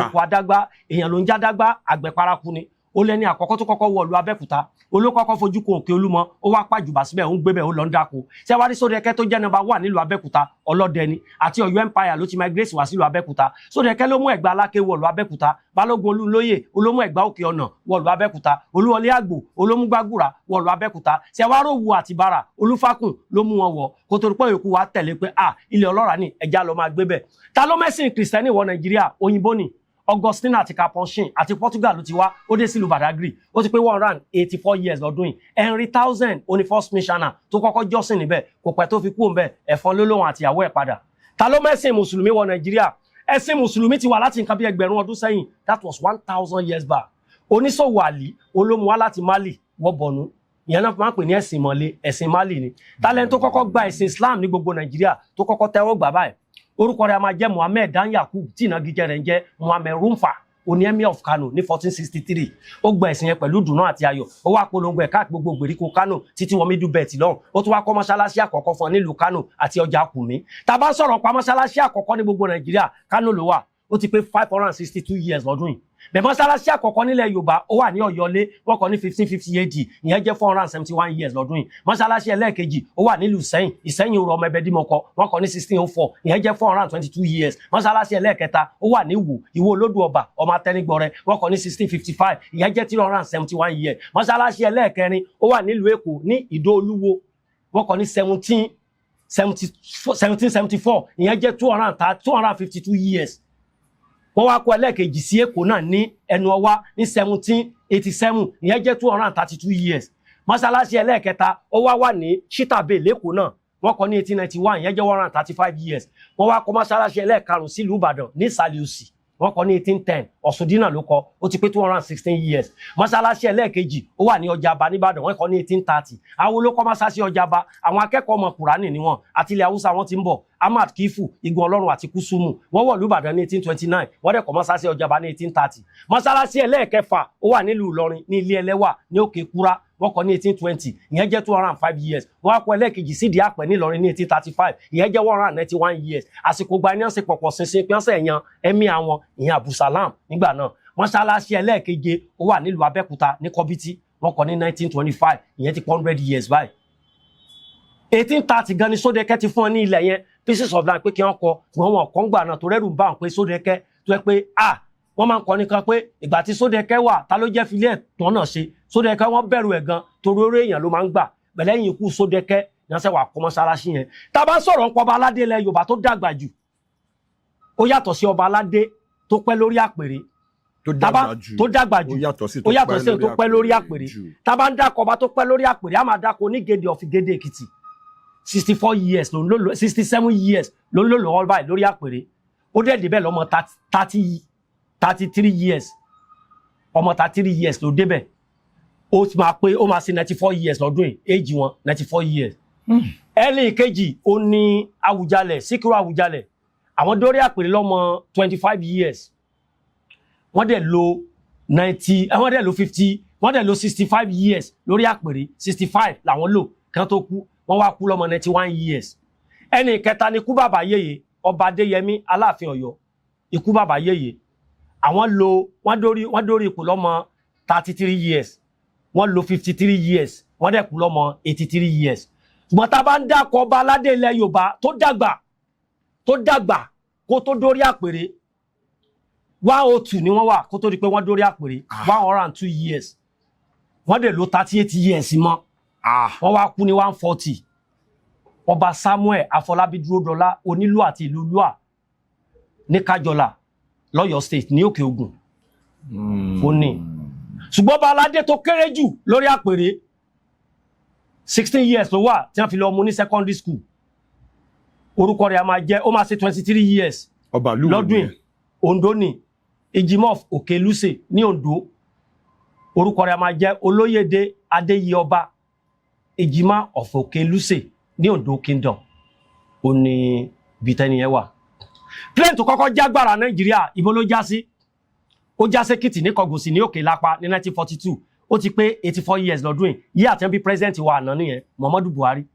Oko Adágbá èèyàn ló ń jádágbá àgbẹ̀ paraku ni ó lẹ́ni àkọ́kọ́ tó kọ́kọ́ wọ̀lú Abẹ́òkúta olókọ́kọ́ fojú ko Òkè Olúmọ ó wá pàjùbà síbẹ̀ ó ń gbébẹ̀ ó lọ ń dáko tí a wá rí Sódẹkẹ́ tó jẹ́ number 1 nílùú Abẹ́òkúta ọlọ́dẹ ni àti Ọ̀yọ́ empire ló ti migrate wá sílùú Abẹ́òkúta Sódẹkẹ́ ló mú Ẹ̀gbá Aláké wọ̀lú Abẹ́òkúta Balógun Olúlóyè olómú Ẹ̀gbá Òkè Ọ̀nà wọ̀lú Abẹ́òkúta Olúwọlé Àgbò olómú Gbàgùrà wọ̀lú Abẹ́òkúta tí a wá Rówú àti Bàrà Olúfákùn ló mú wọn wọ̀ kó tó rí pé yòókù wá tẹ̀lé pé ilẹ̀ ọlọ́ràá ni ẹja lọ máa gbé bẹ̀ ta ló mẹ́sìn Kristẹni wọ Nàìjíríà òyìnbó ni Augustine àti Capuchin àti Portugal ló ti wá ó dé sílùú Badagry ó ti pé 184 years lọ́dún yìí Henry Townsend ó ní first missioner tó kọ́kọ́ jọ́sìn níbẹ̀ kò pẹ́ tó fi kú òǹbẹ̀ ẹ̀fọn lólóhùn àtìyàwó ẹ̀ padà ta ló mẹ́sìn mùsùlùmí wọ Nàìjíríà ẹ̀sìn mùsùlùmí ti wà láti nǹkan bí ẹgbẹ̀rún ọdún sẹ́yìn that was 1000 years back oníṣòwò Àlí olómù wá láti Mali wọ Bọ̀nú ìyẹn náà máa ń pè ní ẹ̀sìn Mali ni talent tó kọ́kọ́ gba ẹ̀sìn Islam ní gbogbo Nàìjíríà tó kọ́kọ́ tẹ́wọ́ gbà báyìí orúkọ rẹ̀ a máa jẹ́ Muhammed Dan Yakub tí ìnagijẹ rẹ̀ ń jẹ́ Muhammed Rumfa oní Emir of Kano ní 1463 ó gba ẹ̀sìn yẹn pẹ̀lú dùnú àti ayọ̀ ó wá polongo ẹ̀ káàkiri gbogbo gbèríko Kano títí wọ Middle Belt lọ́hùn ó tún wá kọ́ mọ́ṣáláṣí àkọ́kọ́ fún ọ nílùú Kano àti ọjà Kùmí tá bá sọ̀rọ̀ pa mọ́ṣáláṣí àkọ́kọ́ ní gbogbo Nàìjíríà Kano ló wà ó ti pé 562 years lọ́dún yìí bẹ́ẹ̀ mọ́ṣáláṣí àkọ́kọ́ nílẹ̀ Yorùbá ó wà ní Ọ̀yọ́lé wọ́n kọ́ ní 1550 AD ìyẹn jẹ́ 471 years lọ́dún yìí mọ́ṣáláṣí ẹlẹ́ẹ̀kejì ó wà nílùú Ìsẹ́yìn Òrò ọmọ Ẹbẹdímọkọ wọ́n kọ́ ní 1604 ìyẹn jẹ́ 422 years mọ́ṣáláṣí ẹlẹ́ẹ̀kẹta ó wà ní Ìwó Olódù Ọba ọmọ Atẹ́nigbọrẹ wọ́n kọ́ ní 1655 ìyẹn jẹ́ 371 years mọ́ṣáláṣí ẹlẹ́ẹ̀kẹrin ó wà nílùú Èkó ní Ìdó Olúwo wọ́n kọ́ ní 1774 ìyẹn jẹ́ 252 years wọ́n wá kó ẹlẹ́ẹ̀kejì sí Èkó náà ní Ẹnu Ọwá ní 1787 ìyẹn jẹ́ 232 years mọ́ṣáláṣí ẹlẹ́ẹ̀kẹta ó wà ní Ṣítàbé l'Ékòó náà wọ́n kọ́ ní 1891 ìyẹn jẹ́ 135 years wọ́n wá kó mọ́ṣáláṣí ẹlẹ́ẹ̀karùn sílùú Ìbàdàn ní Ìsàlẹ̀ Òsì wọ́n kọ́ ní 1810 Ọ̀ṣùndínà ló kọ́ ó ti pé 216 years mọ́ṣáláṣí ẹlẹ́ẹ̀kejì ó wà ní Ọjà'ba nìbàdàn wọ́n kọ́ ní 1830 àwọn olókọ́ mọ́ṣáláṣí Ọjà'ba àwọn akẹ́kọ̀ọ́ ọmọ Kùránì ni wọ́n àti ilẹ̀ Haúsá wọ́n ti ń bọ̀ Ahmad Kifu Igun Ọlọ́run àti Kúsùmù wọ́n wọ̀ l'Íbàdàn ní 1829 wọ́n dẹ̀ kọ́ mọ́ṣáláṣí Ọjà'ba ní 1830 mọ́ṣáláṣí ẹlẹ́ẹ̀kẹfà ó wà nílùú Ìlọrin ní Ilé Ẹlẹ́wà ní Òkè Kúrá wọ́n kọ́ ní 1820 ìyẹn jẹ́ 205 years wọ́n á kọ́ ẹlẹ́ẹ̀kejì sí Ìdí-Àpẹ́ ní Ìlọrin ní 1835 ìyẹn jẹ́ 191 years àsìkò gba ẹni ọ̀sìn pọ̀pọ̀ ṣinṣin pé ọ̀sẹ̀ yan ẹ̀mí àwọn ìyẹn Abdulsalam nígbà náà mọ́ṣáláṣí ẹlẹ́ẹ̀keje ó wà nílùú Abẹ́òkúta ní Kọ́bítì wọ́n kọ́ ní 1925 ìyẹn ti 100 years báyìí 1830 gan ni Sódẹkẹ́ ti fún ọ ní ilẹ̀ yẹn pieces of land pé kí wọ́n kọ́ wọn kọ́ ń gbà náà tó rẹ́rù ń bá wọn pé Sódẹkẹ́ tó yẹ pé wọ́n máa ń kọ́ nìkan pé ìgbà tí Sódẹkẹ́ wà ta ló jẹ́ filẹ̀ tán náà ṣe Sódẹkẹ́ wọ́n bẹ̀rù ẹ̀ gan torí orí èèyàn ló máa ń gbà bẹ̀lẹ́yìn ikú Sódẹkẹ́ ní wọ́n ṣe wà kọ́ mọ́ṣáláṣí yẹn tá a bá sọ̀rọ̀ ń pọ̀ ọba aládé ilẹ̀ Yorùbá tó dàgbà jù ó yàtọ̀ sí ọba aládé tó pẹ́ lórí àpèrè tó dàgbà jù ó yàtọ̀ sí tó pẹ́ lórí àpèrè tá a bá ń dákọ̀ ọba tó pẹ́ lórí àpèrè á máa dákọ̀ Onígèdè of Ìgèdè Èkìtì 64 years ló ń lò 67 years ló ń lò lọ́wọ́ báyìí lórí àpèrè ó dẹ̀ débẹ̀ lọ́mọ 33 years ọmọ 33 years ló débẹ̀ ó máa ṣe 94 years lọ́dún yìí éjì wọn 94 years. ẹni kejì ó ní Àwùjalẹ̀ Síkírù Àwùjalẹ̀ àwọn dórí àpèrè lọ́mọ 25 years wọ́n dẹ̀ lo 90 wọ́n dẹ̀ lo 50 wọ́n dẹ̀ lo 65 years lórí àpèrè 65 làwọn lò kán tó kú wọ́n wá kú lọ́mọ 91 years. ẹni kẹta ni ikú bàbá Yèyé ọba Adéyẹmí Aláàfin Ọ̀yọ́ ikú bàbá Yèyé wọ́n dórí ipò lọ́mọ 33 years wọ́n lo 53 years wọ́n dẹ̀ kú lọ́mọ 83 years. ṣùgbọ́n tá a bá ń dákọ̀ ọba aládé ilẹ̀ Yorùbá tó dàgbà kó tó dórí àpèrè 102 ni wọ́n wà kó tó di pé wọ́n dórí àpèrè 102 years wọ́n dẹ̀ lo 38 years mọ́ wọ́n wá kú ní 140. ọba Samuel Afọlábí Dúródọlá onílù àti ìlú Lúà ní Kájọlà lọ́yọ̀ state ní Òkè Ògùn ó ní ṣùgbọ́n ọba aládé tó kéré jù lórí àpèrè 16 years ló wà tí wọ́n fi lọ mú ní secondary school orúkọ rẹ̀ a máa jẹ́ ó máa ṣe 23 years lọ́dún Ondo ní Ejimof Òkèlúsè ní Ondo orúkọ rẹ̀ a máa jẹ́ Olóyèdé Adéyíọba Ejima of Òkèlúsè ní Ondo Kingdom ó ní bìtẹ́ni yẹn wà. plane tó kọ́kọ́ jágbára Nàìjíríà ibo ló já sí ó já sékìtì ní Kọgùsì ní Òkè Lápá ní 1942 ó ti pé 84 years lọ́dún yìí àtẹ́bí president wa àná nìyẹn Muhammadu Buhari.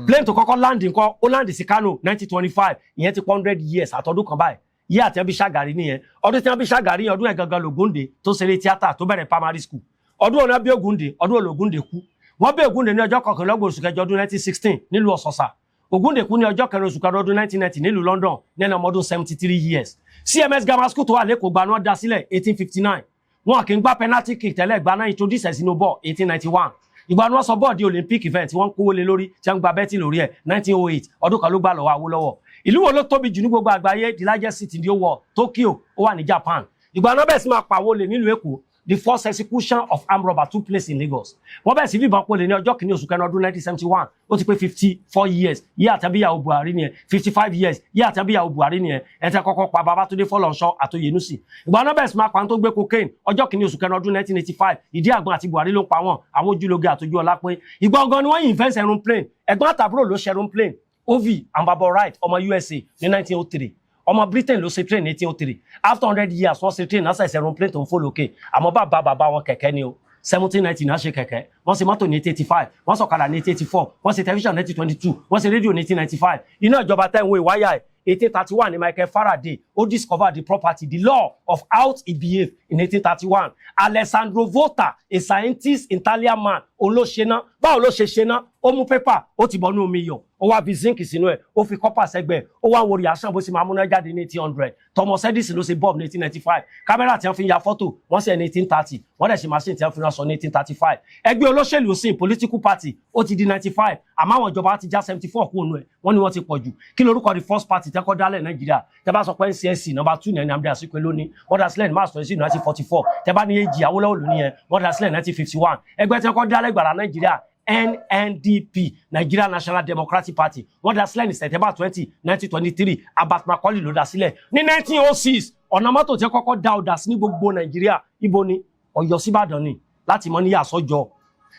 plane tó kọ́kọ́ land nǹkan ó land sí Kano 1925 ìyẹn ti 100 years àtọ́dún kan báyìí yí àtẹ́bí Ṣàgàrí nìyẹn ọdún tí wọ́n bí Ṣàgàrí ọdún ẹ̀ gangan l'Ògúndé tó ṣeré tíátà tó bẹ̀rẹ̀ primary school ọdún ọ̀nà bí Ògúndé ọdún l'Ògúndé kú wọ́n bí Ògúndé ní ọjọ́ kọkànlélọ́gbọ̀n oṣù kẹjọ ọdún 1916 nílùú Ọ̀sọ̀sà Ògúndé kú ní ọjọ́ kẹrin oṣù kẹrin ọdún 1990 nílùú London ní ẹni ọmọ ọdún 73 years. CMS Grammar School tó wà lẹ́kọ̀ọ́ gba náà dá sílẹ̀ 1859 wọn kì í gbá penalty kick tẹ́lẹ̀ gba náà introduce ẹ̀ sínú ball 1891 ìgbà wọn sọ bọ́ọ̀dì Olympic event wọ́n ń kówó lé lórí tí wọ́n gba bẹ́tì lórí ẹ̀ 1908 ọdún kan ló gbà lọ́wọ́ Awólọ́wọ̀. ìlú wo ló tóbi jù ní gbogbo àgbáyé the largest city in the world Tokyo ó wà ní Japan. ìgbà náà bẹ́ẹ̀ sì máa pàwó lè nílùú Èkó the first execution of armed robber took place in Lagos. wọ́n bẹ̀rẹ̀ sí fìbọn pọ̀lẹ̀ ní ọjọ́ kìíní oṣù kẹrin ọdún 1971 ó ti pé 54 years yí àtẹ̀bíyàwó Buhari nìyẹn 55 years yí àtẹ̀bíyàwó Buhari nìyẹn ẹ̀tẹ̀ kọ́kọ́ pa Babátúndé Fọlọ́runṣọ́ àtòyènúsì. ìgbà náà bẹ̀rẹ̀ sí máa pa tó gbé cocaine ọjọ́ kìíní oṣù kẹrin ọdún 1985 ìdí àgbọn àti Buhari ló ń pa wọn àwọn ojúlóge àtòjú ọlá pé ìgbà ọgán ni wọ́n invent aeroplane ẹ̀gbọ́n àtàbúrò ló ṣe aeroplane Ovi and Baba Wright ọmọ USA ní 1903 ọmọ Britain ló ṣe train 1803 after 100 years wọ́n ṣe train náà ṣe aeroplane tó ń fò lókè àmọ́ bàbá wọn kẹ̀kẹ́ ni o 1790 náà ṣe kẹ̀kẹ́ wọ́n ṣe mọ́tò ní 1885 wọ́n ṣọ̀kadà ní 1884 wọ́n ṣe television ní 1822 wọ́n ṣe rédíò ní 1895 iná ìjọba tẹ́ ń wo ìwáyà ẹ̀ 1831 ni Michael Faraday ó discover the property the law of how it behave in 1831 Alessandro Volta a scientist Italian man òun ló ṣe ná báwo ló ṣe ṣe ná ó mú pépà ó ti bọ́nú omi yọ̀ ó wá fi zinc sínú ẹ̀ ó fi copper sẹ́gbẹ̀ ó wá ń wo reaction bó ṣe máa múná jáde ní 1800 Thomas Edison ló ṣe bulb ní 1895 kámẹ́rà tí wọ́n fi ń ya fọ́tò wọ́n ṣe ní 1830 wọ́n dẹ̀ ṣe machine tí wọ́n fi ń sọ ní 1835 ẹgbẹ́ olóṣèlú sí political party ó ti di 95 àmọ́ àwọn ìjọba ti já 74 kú ònú ẹ̀ wọ́n ní wọ́n ti pọ̀ jù kí lórúkọ the first party tẹ́kọ́ dálẹ̀ Nàìjíríà tẹ́ bá sọ pé NCSC number 2 ní Nnamdi Azikiwe lónìí wọ́n dá sílẹ̀ ní March 26 1944 tẹ́ bá ní AG Awólọ́wọ̀ lónìí yẹn wọ́n dá sílẹ̀ 1951 ẹgbẹ́ tẹ́kọ́ dálẹ̀ gbàrà Nàìjíríà NNDP Nigeria National Democratic Party wọ́n dá sílẹ̀ ní September 20 1923 Abat Macaulay ló dá sílẹ̀ ní 1906 ọ̀nà mọ́tò tí kọ́kọ́ dá ọ̀dà sí ní gbogbo Nàìjíríà ibo ni Ọ̀yọ́ síbàdàn ni láti mọ́ níyà sọ́jọ́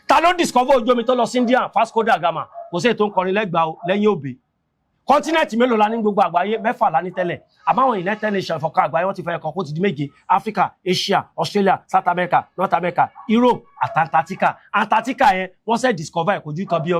ta ló discover ojú omi tó lọ sí India Vasco da Gama kò sí ètò ń kọrin lẹ́gbàá lẹ́yìn òbí kọ́ńtínẹ̀tì mélòó la ní gbogbo àgbáyé 6 la ní tẹ́lẹ̀ àbáwọn United Nations fọkàn àgbáyé wọ́n ti fẹ́ ẹ̀kọ́ kó ti di 7 Africa Asia Australia South America North America Europe àti Antarctica yẹn wọ́n ṣe discover ẹ̀kọ́ ojú kan bí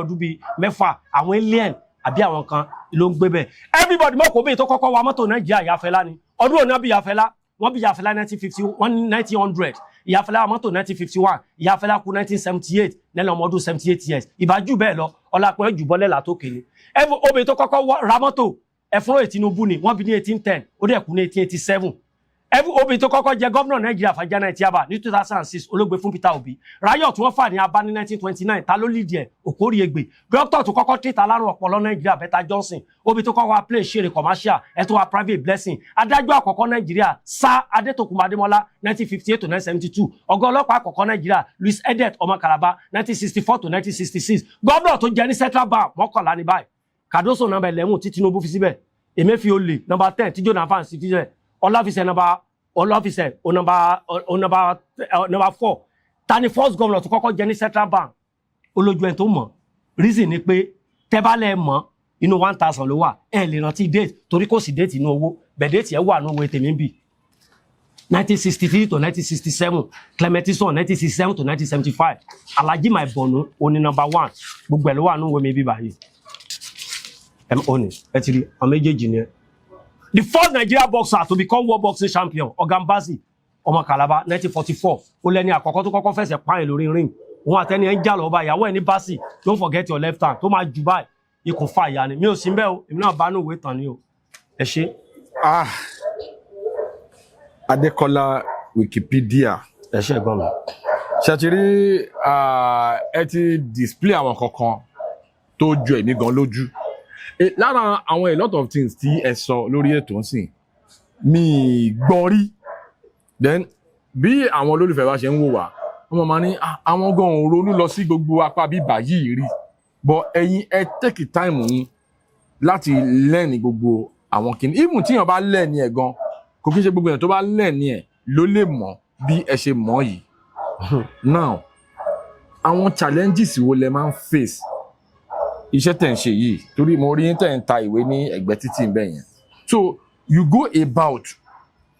ọdún bíi 6 àwọn alien àbí àwọn kan ló ń gbé bẹ́ẹ̀ everybody mọ̀ kó bẹ́ẹ̀ tó kọ́kọ́ wa mọ́tò Nàìjíríà Ìyáfẹ́lá ni ọdún òní bí Ìyáfẹ́lá wọ́n bí Ìyáfẹ́lá 1900 Ìyáfẹ́lá mọ́tò 1951 Ìyáfẹ́lá kú 1978 lẹ́nu ọmọ ọdún 78 years ìbájú bẹ́ẹ̀ lọ ọlápẹ́ jùbọ́lẹ̀ látòkè ni obìnrin tó kọ́kọ́ ra mọ́tò ẹ̀fúnrò Tinubu ni wọ́n bí ní 1810 ó dẹ̀ kú ní 1887 Obi tó kọ́kọ́ jẹ gómìnà Nàìjíríà Fàjánà Ẹ̀tíábà ní 2006 olóògbé fún Peter Obi. Ráyọ̀ tí wọ́n fà ní Aba ní 1929 ta ló lead ẹ̀ Okoriegbe. Dókítà tó kọ́kọ́ treat alárùn ọpọlọ Nàìjíríà Betta Johnson. Obi tó kọ́kọ́ wá play ṣeré commercial ẹ̀ tó wá private blessing. Adájọ́ àkọ́kọ́ Nàìjíríà Sir Adetokunbo Ademola 1958 to 1972. Ọ̀gá ọlọ́pàá àkọ́kọ́ Nàìjíríà Louis Edet Ọmọ Calabar 1964 to 1966. Gómìnà tó jẹ ní Central Bank mọ́kànlá ní báyìí. Cardoso number 11 tí Tinubu fi síbẹ̀. Emefiole number 10 tí Jonathan fi síbẹ̀. Ọláfíṣẹ́ number 4. Tani first governor tó kọ́kọ́ jẹ ní Central Bank. Olójú ẹ̀ tó mọ̀. Reason ni pé tẹ́bálẹ̀ mọ̀ inú 1000 ló wà. Ẹ lè rántí date torí kò sí date inú owó. Bẹ̀ date ẹ̀ wà ní owó tèmi ń bì. 1963 to 1967. Clementison 1967 to 1975. Alhaji Maibonu oní number 1. Gbogbo ẹ̀ ló wà ní owó mi bí báyìí. Actually, the first Nigeria boxer to become world boxing champion, Ogambazi, Ọmọ Calabar, 1944. Ó lẹ́ni àkọ́kọ́ tó kọ́kọ́ fẹsẹ̀ pààyàn lórí ring. Òun àtẹni ẹ̀ ń jà lọ bá ìyàwó ẹ̀ ní Basi. Don't forget your left hand. Tó máa jù báyìí. Ikùn fa ìyá ni. Mi ò sí ń bẹ́ o. Èmi náà bá ní òwe tán ni o. Ẹ ṣé. Adekola Wikipedia. Ẹ ṣé ẹ̀gbọ́n mi. Ṣàtìrí ẹ ti display àwọn kankan tó jọ èmi gan lójú. Lára àwọn a lot of things tí ẹ sọ lórí ètò ńsìn mi gbọ́ rí, then bí àwọn olólùfẹ́ wa ṣe ń wò wá wọ́n máa ní àwọn gan ò ronú lọ sí gbogbo apá bíbà yìí rí, but ẹ̀yin ẹ take time yín láti learn gbogbo àwọn kìíní, even tí èèyàn bá learn ẹ̀ gan kò kí ń ṣe gbogbo èèyàn tó bá learn ẹ̀ ló lè mọ̀ bí ẹ ṣe mọ̀ yìí. Now àwọn challenges wo lẹ máa ń face iṣẹ́ tẹ̀ ń ṣe yìí, torí mo rí tẹ̀ ń ta ìwé ní ẹ̀gbẹ́ títì ń bẹ̀ yẹn, so you go about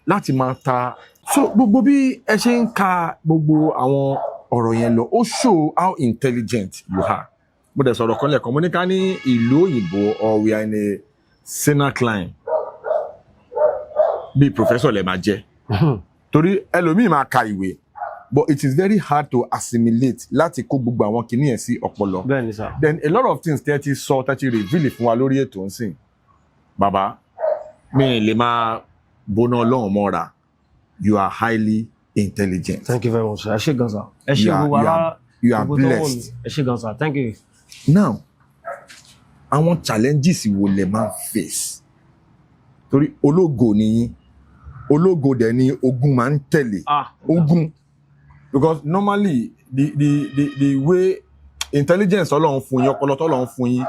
láti máa ta, so gbogbo bí ẹ ṣe ń ka gbogbo àwọn ọ̀rọ̀ yẹn lọ ó show how intelligent you are. Mo dẹ̀ sọ̀rọ̀ kan lẹ́ẹ̀kan mo ní ká ní ìlú òyìnbó or we are in a senior climb bí professor lè máa jẹ́ torí ẹlòmíì máa ka ìwé but it is very hard to assimilate láti kó gbogbo àwọn kìíní ẹ̀ sí ọpọlọ. Bẹ́ẹ̀ni sir. Then a lot of things tẹ́tí sọ tẹ́tí reveal fún wa lórí ètò ńsìn. Bàbá mi lè máa bóná ọlọ́run mọ́ra. You are highly intelligent. Thank you very much. Ẹ ṣé gan sir. Ẹ ṣé gbogbo ara. You are blessed. Ẹ ṣé gan sir. Thank you. Now, àwọn challenges wo lẹ máa face? Torí ológo nìyí. Ológo dẹ̀ ni ogun máa ń tẹ̀lé. Ogun. Because normally the way intelligence Ọlọ́run fún yín, ọpọlọ t'Ọlọ́run fún yín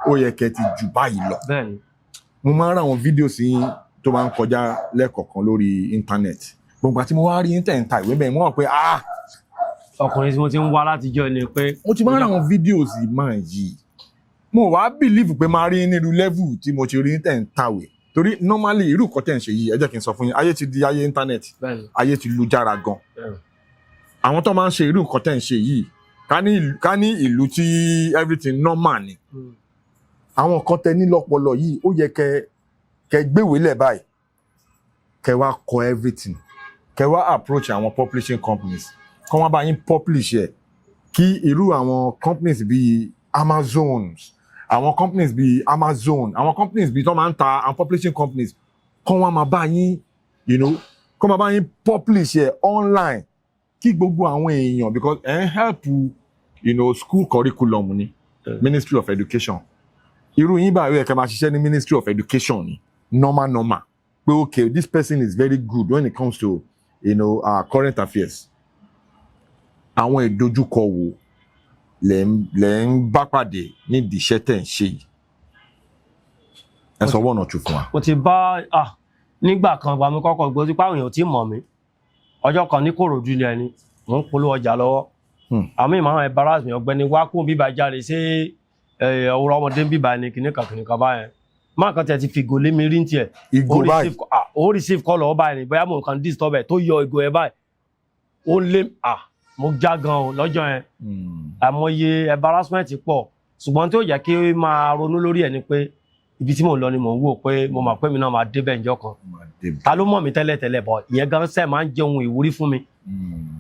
ó yẹ kẹ́ ti jù báyìí lọ. Bẹ́ẹ̀ni. Mo máa ń ra àwọn videos yín tó máa ń kọjá lẹ́ẹ̀kọ̀ọ̀kan lórí internet. Gbogbo àti mo wá rí yín tẹ̀ ń ta ìwé bẹ́ẹ̀ mo wà pé ọkùnrin tí mo ti ń wá látijọ́ ni pé mo ti máa ń ra àwọn videos máa yìí. Mo wá believe pé máa rí nírú level tí mo ti rí tẹ̀ ń tàwé. Torí normally irú nǹkan tẹ̀ ń ṣe yìí ẹ jẹ́ kí n sọ fún yín, ayé ti di ayé internet. Ayé ti lu jára gan. Àwọn tó máa ń ṣe irú nǹkan tẹ̀ ń ṣe yìí ká ní ìlú tí everything normal ni. Àwọn kan tẹ ní lọ́pọlọ yìí ó yẹ kẹ́ gbéwèé lẹ̀ báyìí kẹ́ wá kọ everything kẹ́ wá approach àwọn publishing companies kọ́ wọ́n bá yín publish ẹ̀ kí irú àwọn companies bíi Amazon àwọn companies bíi tó máa ń ta àwọn publishing companies kọ́ wọ́n máa bá yín kọ́ máa bá yín publish ẹ̀ online kí gbogbo àwọn èèyàn because help school curriculum ni Ministry of Education irú yín báyìí ẹ kẹ́ máa ṣiṣẹ́ ní Ministry of Education ni normal pé okay this person is very good when it comes to current affairs. Àwọn ìdojúkọ wo lẹ ń bá pàdé nídìí iṣẹ́ tẹ̀ ń ṣe yìí ẹ sọ one or two fún wa. Mo ti bá nígbà kan bá mi kọ́kọ́ gbọ́ sí páwọn èèyàn tí mọ̀ mí ọjọ́ kan ní Kòròdú ni ẹni mò ń polówó ọjà lọ́wọ́ àmì ìmọ̀ embarrass mi ọ̀gbẹ́ni wá kó bíbá jáde ṣé ọwọ́rọ̀ ọmọdé bíbá ni kìnnìkan báyẹn máa kan tẹ̀ ti fi ìgò lé mi rí ní tiẹ̀ ìgò báyìí ó receive call lọ́wọ́ báyìí ni bóyá mo kàn disturb ẹ̀ tó yọ ìgò ẹ̀ báyìí ó lé mo já gan o lọ́jọ́ yẹn àmọye embarrassment pọ̀ ṣùgbọ́n tí ó yẹ kí máa ronú lórí ẹ̀ ni pé ibi tí mò ń lọ ni mò ń wò pé mo mọ̀ pé mi náà máa débẹ̀ ǹjọ́ kan ta ló mọ̀ mí tẹ́lẹ̀ bọ̀ ìyẹn gan sẹ́ máa ń jẹ́ ohun ìwúrí fún mi.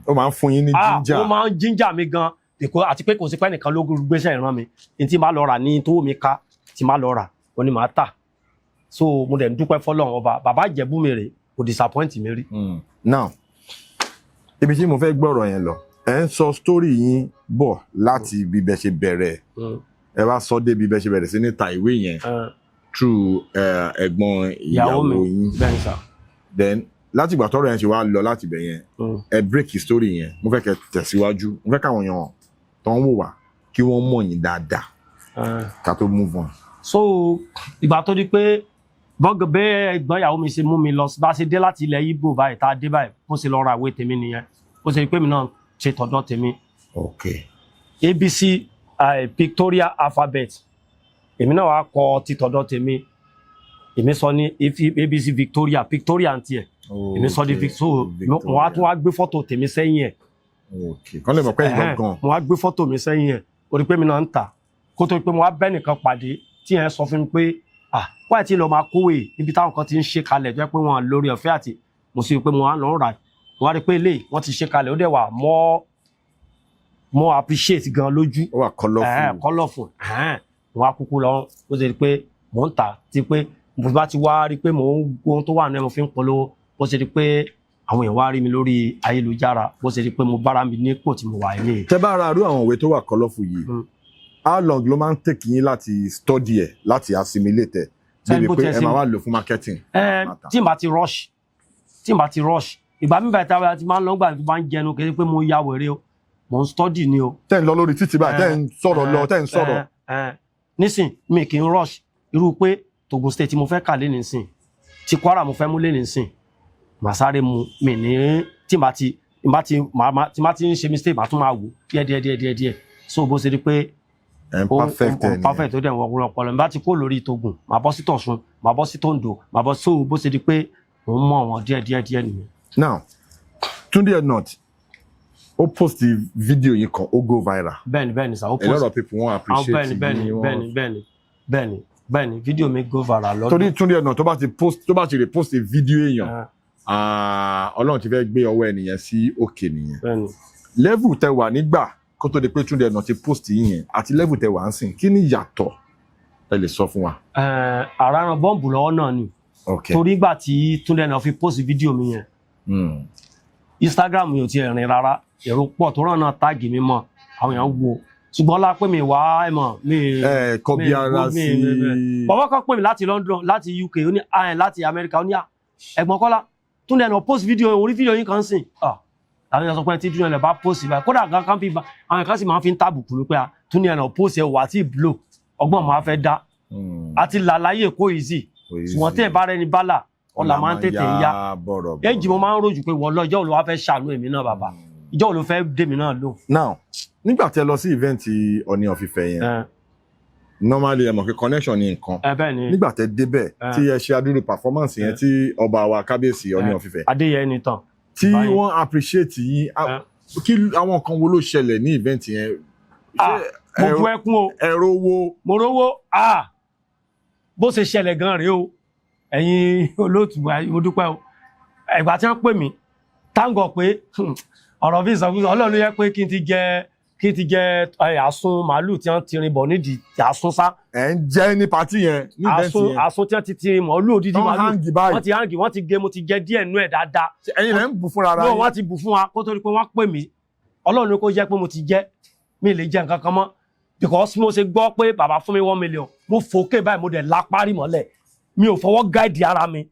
Ó máa ń fún yín ní ginger. Ó máa ń ginger mi gan àti pé kò sí pé nìkan ló gbéṣẹ́ ìran mi ní tí máa lọ rà ní tó mi ká tí máa lọ rà ó ní máa tà so mo dẹ̀ ń dúpẹ́ fọ́lọ́run ọba bàbá Ìjẹ̀bú mi rè kò disappoint mi rí. Now ibi tí mo fẹ́ gbọ́rọ̀ yẹn lọ ẹ ń sọ story yín bọ̀ láti bí bẹ ṣe bẹ̀rẹ̀ ẹ wá sọ dé bí bẹ ṣe bẹ̀rẹ̀ sí ní ta ìwé yẹn through ẹ̀gbọ́n ìyàwó yín then láti ìgbà tọ́rọ̀ yẹn ṣe wá lọ láti bẹ̀ yẹn ẹ break story yẹn mo fẹ́ kẹ́ tẹ̀síwájú mo fẹ́ káwọn èèyàn tó ń wò wá kí wọ́n mọ̀ yín dáadáa ká tó move on. So ìgbà tó di pé bọ́gọ̀ bẹ́ẹ̀ ẹ̀gbọ́n ìyàwó mi ṣe mú mi lọ bá ṣe dé láti ilẹ̀ Ìgbò báyìí tá a dé báyìí bó ṣe lọ ra ìwé tèmi nìyẹn bó ṣe pé mi náà ṣe tọ̀dọ̀ tèmi. Okay. ABC pictorial alphabet èmi náà wá kọ ti tọ̀dọ̀ tèmi èmi sọ ní ABC Victoria àǹtí ẹ̀ èmi sọ di Victoria mo wá tún wá gbé fọ́tò tèmi sẹ́yìn ẹ̀. Kán lè mọ̀ pé ìgbọ̀n gan. mo wá gbé fọ́tò mi sẹ́yìn ẹ̀ ó rí pé mi náà ń tà kó tó pé mo wá bẹ́ nìkan pàdé tí yẹn sọ fún mi pé wáyé tí lọ máa kówè níbi táwọn kan ti ń ṣe kalẹ̀ jẹ́ pé wọ́n lórí ọ̀fẹ́ àti mo sì rí pé mo wá lọ rà mo wá rí pé eléyìí wọ́n ti ṣe kalẹ̀ ó dẹ̀ wà more appreciate gan lójú. Ó wà colourful mo wá kúkú lọ ó ṣe rí pé mò ń tà tí pé mo bá ti wá rí pé mò ń gbóhun tó wà náà mo fi ń polówó bó ṣe rí pé àwọn èèyàn wá rí mi lórí ayélujára bó ṣe rí pé mo bára mi nípò tí mo wà ilé. Tẹ́ bá ra irú àwọn ìwé tó wà colourful yìí how long ló máa ń take yín láti study ẹ̀ láti assimilate ẹ̀ débi pé ẹ máa wá lò fún marketing. tí n bá ti rush ìgbà mi bàtà wa ti máa ń lọ gbà tó bá ń jẹnu kì í pé mo ya wèrè o mo ń study ni o. tẹ́ ń lọ lórí títì báyìí tẹ́ ń sọ̀rọ̀ lọ tẹ́ ń sọ̀rọ̀. nísìn mi kì í rush irú pé Togun State mo fẹ́ kà lé nísìn ti Kwara mo fẹ́ mú lé nísìn màá sáré mu mi ní tí màá ti ń ṣe mistake màá tún máa wò díẹ̀ so bó ṣe di pé perfect ó dẹ̀ wọ́n wúrọ̀ ọpọlọ bá ti kó lórí Togun màá bọ́ sí Tọ̀ṣun màá bọ́ sí Tondo màá bọ́ so bó ṣe di pé mò ń mọ̀ wọ́n díẹ̀ nìyẹn. Now Tunde Ednut ó post video yìí kan ó go viral. bẹ́ẹ̀ni sir ó post a lot of people wọ́n appreciate bẹ́ẹ̀ni video mi go viral lọ́dún. torí Tunde Ednut tó bá ti repost video èèyàn Ọlọ́run ti fẹ́ gbé ọwọ́ ènìyàn sí òkè nìyẹn. Level tẹ́ wà nígbà kó tó di pé Tunde Ednut ti post yìnyẹn àti level tẹ́ wà ń sìn kí ni ìyàtọ̀ ẹ lè sọ fún wa. àràràn bọ́ǹbù lọ́wọ́ náà ni torí ìgbà tí Tunde Ednut fi post video mi yẹn Instagram mi ò tiẹ̀ rìn rárá èrò pọ̀ tó ràn náà táàgì mi mọ́ àwọn èèyàn wo ṣùgbọ́n lá pé mi wá ẹ̀mọ̀ mi kọbi ara sí bàbá kan pè mí láti London láti UK ó ní láti America ó ní ẹ̀gbọ́n Kọ́lá Tunde Ednut post video orí video yín kan sìn àwọn èèyàn sọ pé tí Tunde Ednut bá post báyìí kódà kan fi àwọn kan sì máa fi ń tàbùkù ní pé Tunde Ednut post ẹ̀ wà tí blow ọgbọ́n máa fẹ́ dá àti làlàyé kó easy ṣùgbọ́n tẹ́ ẹ̀ bá rẹni bálà ọ̀là máa ń tètè yá èjì mo máa ń rojú pé wọ́n lọ ìjọ́ olùwà fẹ́ ṣàánú èmi náà bàbá ìjọ́ olùwà fẹ́ dèmi náà lò. Now nígbà tẹ́ lọ sí event Ọọ̀ni of Ifẹ̀ yẹn normally ẹ mọ̀ pé connection ni nǹkan nígbà tẹ́ débẹ̀ tí ẹ ṣe adúrú performance yẹn tí ọba wa kábíyèsí Ọọ̀ni of Ifẹ̀ Adéyẹni tán tí wọ́n appreciate yín kí àwọn nǹkan wo ló ṣẹlẹ̀ ní event yẹn. mo bu ẹkún o ẹ̀rọ owó mo rówó bó ṣe ṣẹlẹ̀ gan rèé o ẹ̀yin olóòtú mo dúpẹ́ o ìgbà tí wọ́n pè mí táǹgọ̀ pé ọ̀rọ̀ bí ìsọ̀kúsọ Ọlọ́run yẹ pé kí n ti jẹ àsun màálù tí wọ́n ti rin bọ̀ nídìí àsun sá. ẹ̀ ń jẹ́ ní patí yẹn ní ìbẹ́ǹtì yẹn àsun tí wọ́n ti rin màálù òdìdí màálù wọ́n ti hangi wọ́n ti gé mo ti jẹ díẹ̀ nú ẹ̀ dáadáa. ẹ̀yin lẹ́ ń bù fúnra ara yín. wọ́n ti bù fún wa kó tó di pé wọ́n pè mí Ọlọ́run kó jẹ́ pé mo ti jẹ́ mi lè jẹ nǹkan kan mọ́ because mo ṣe gbọ́ pé bàbá fún mi 1 million mo fòkè báyìí mo dẹ̀ lápárí mọ́lẹ̀ mi ò fọwọ́ gáìdì ara mi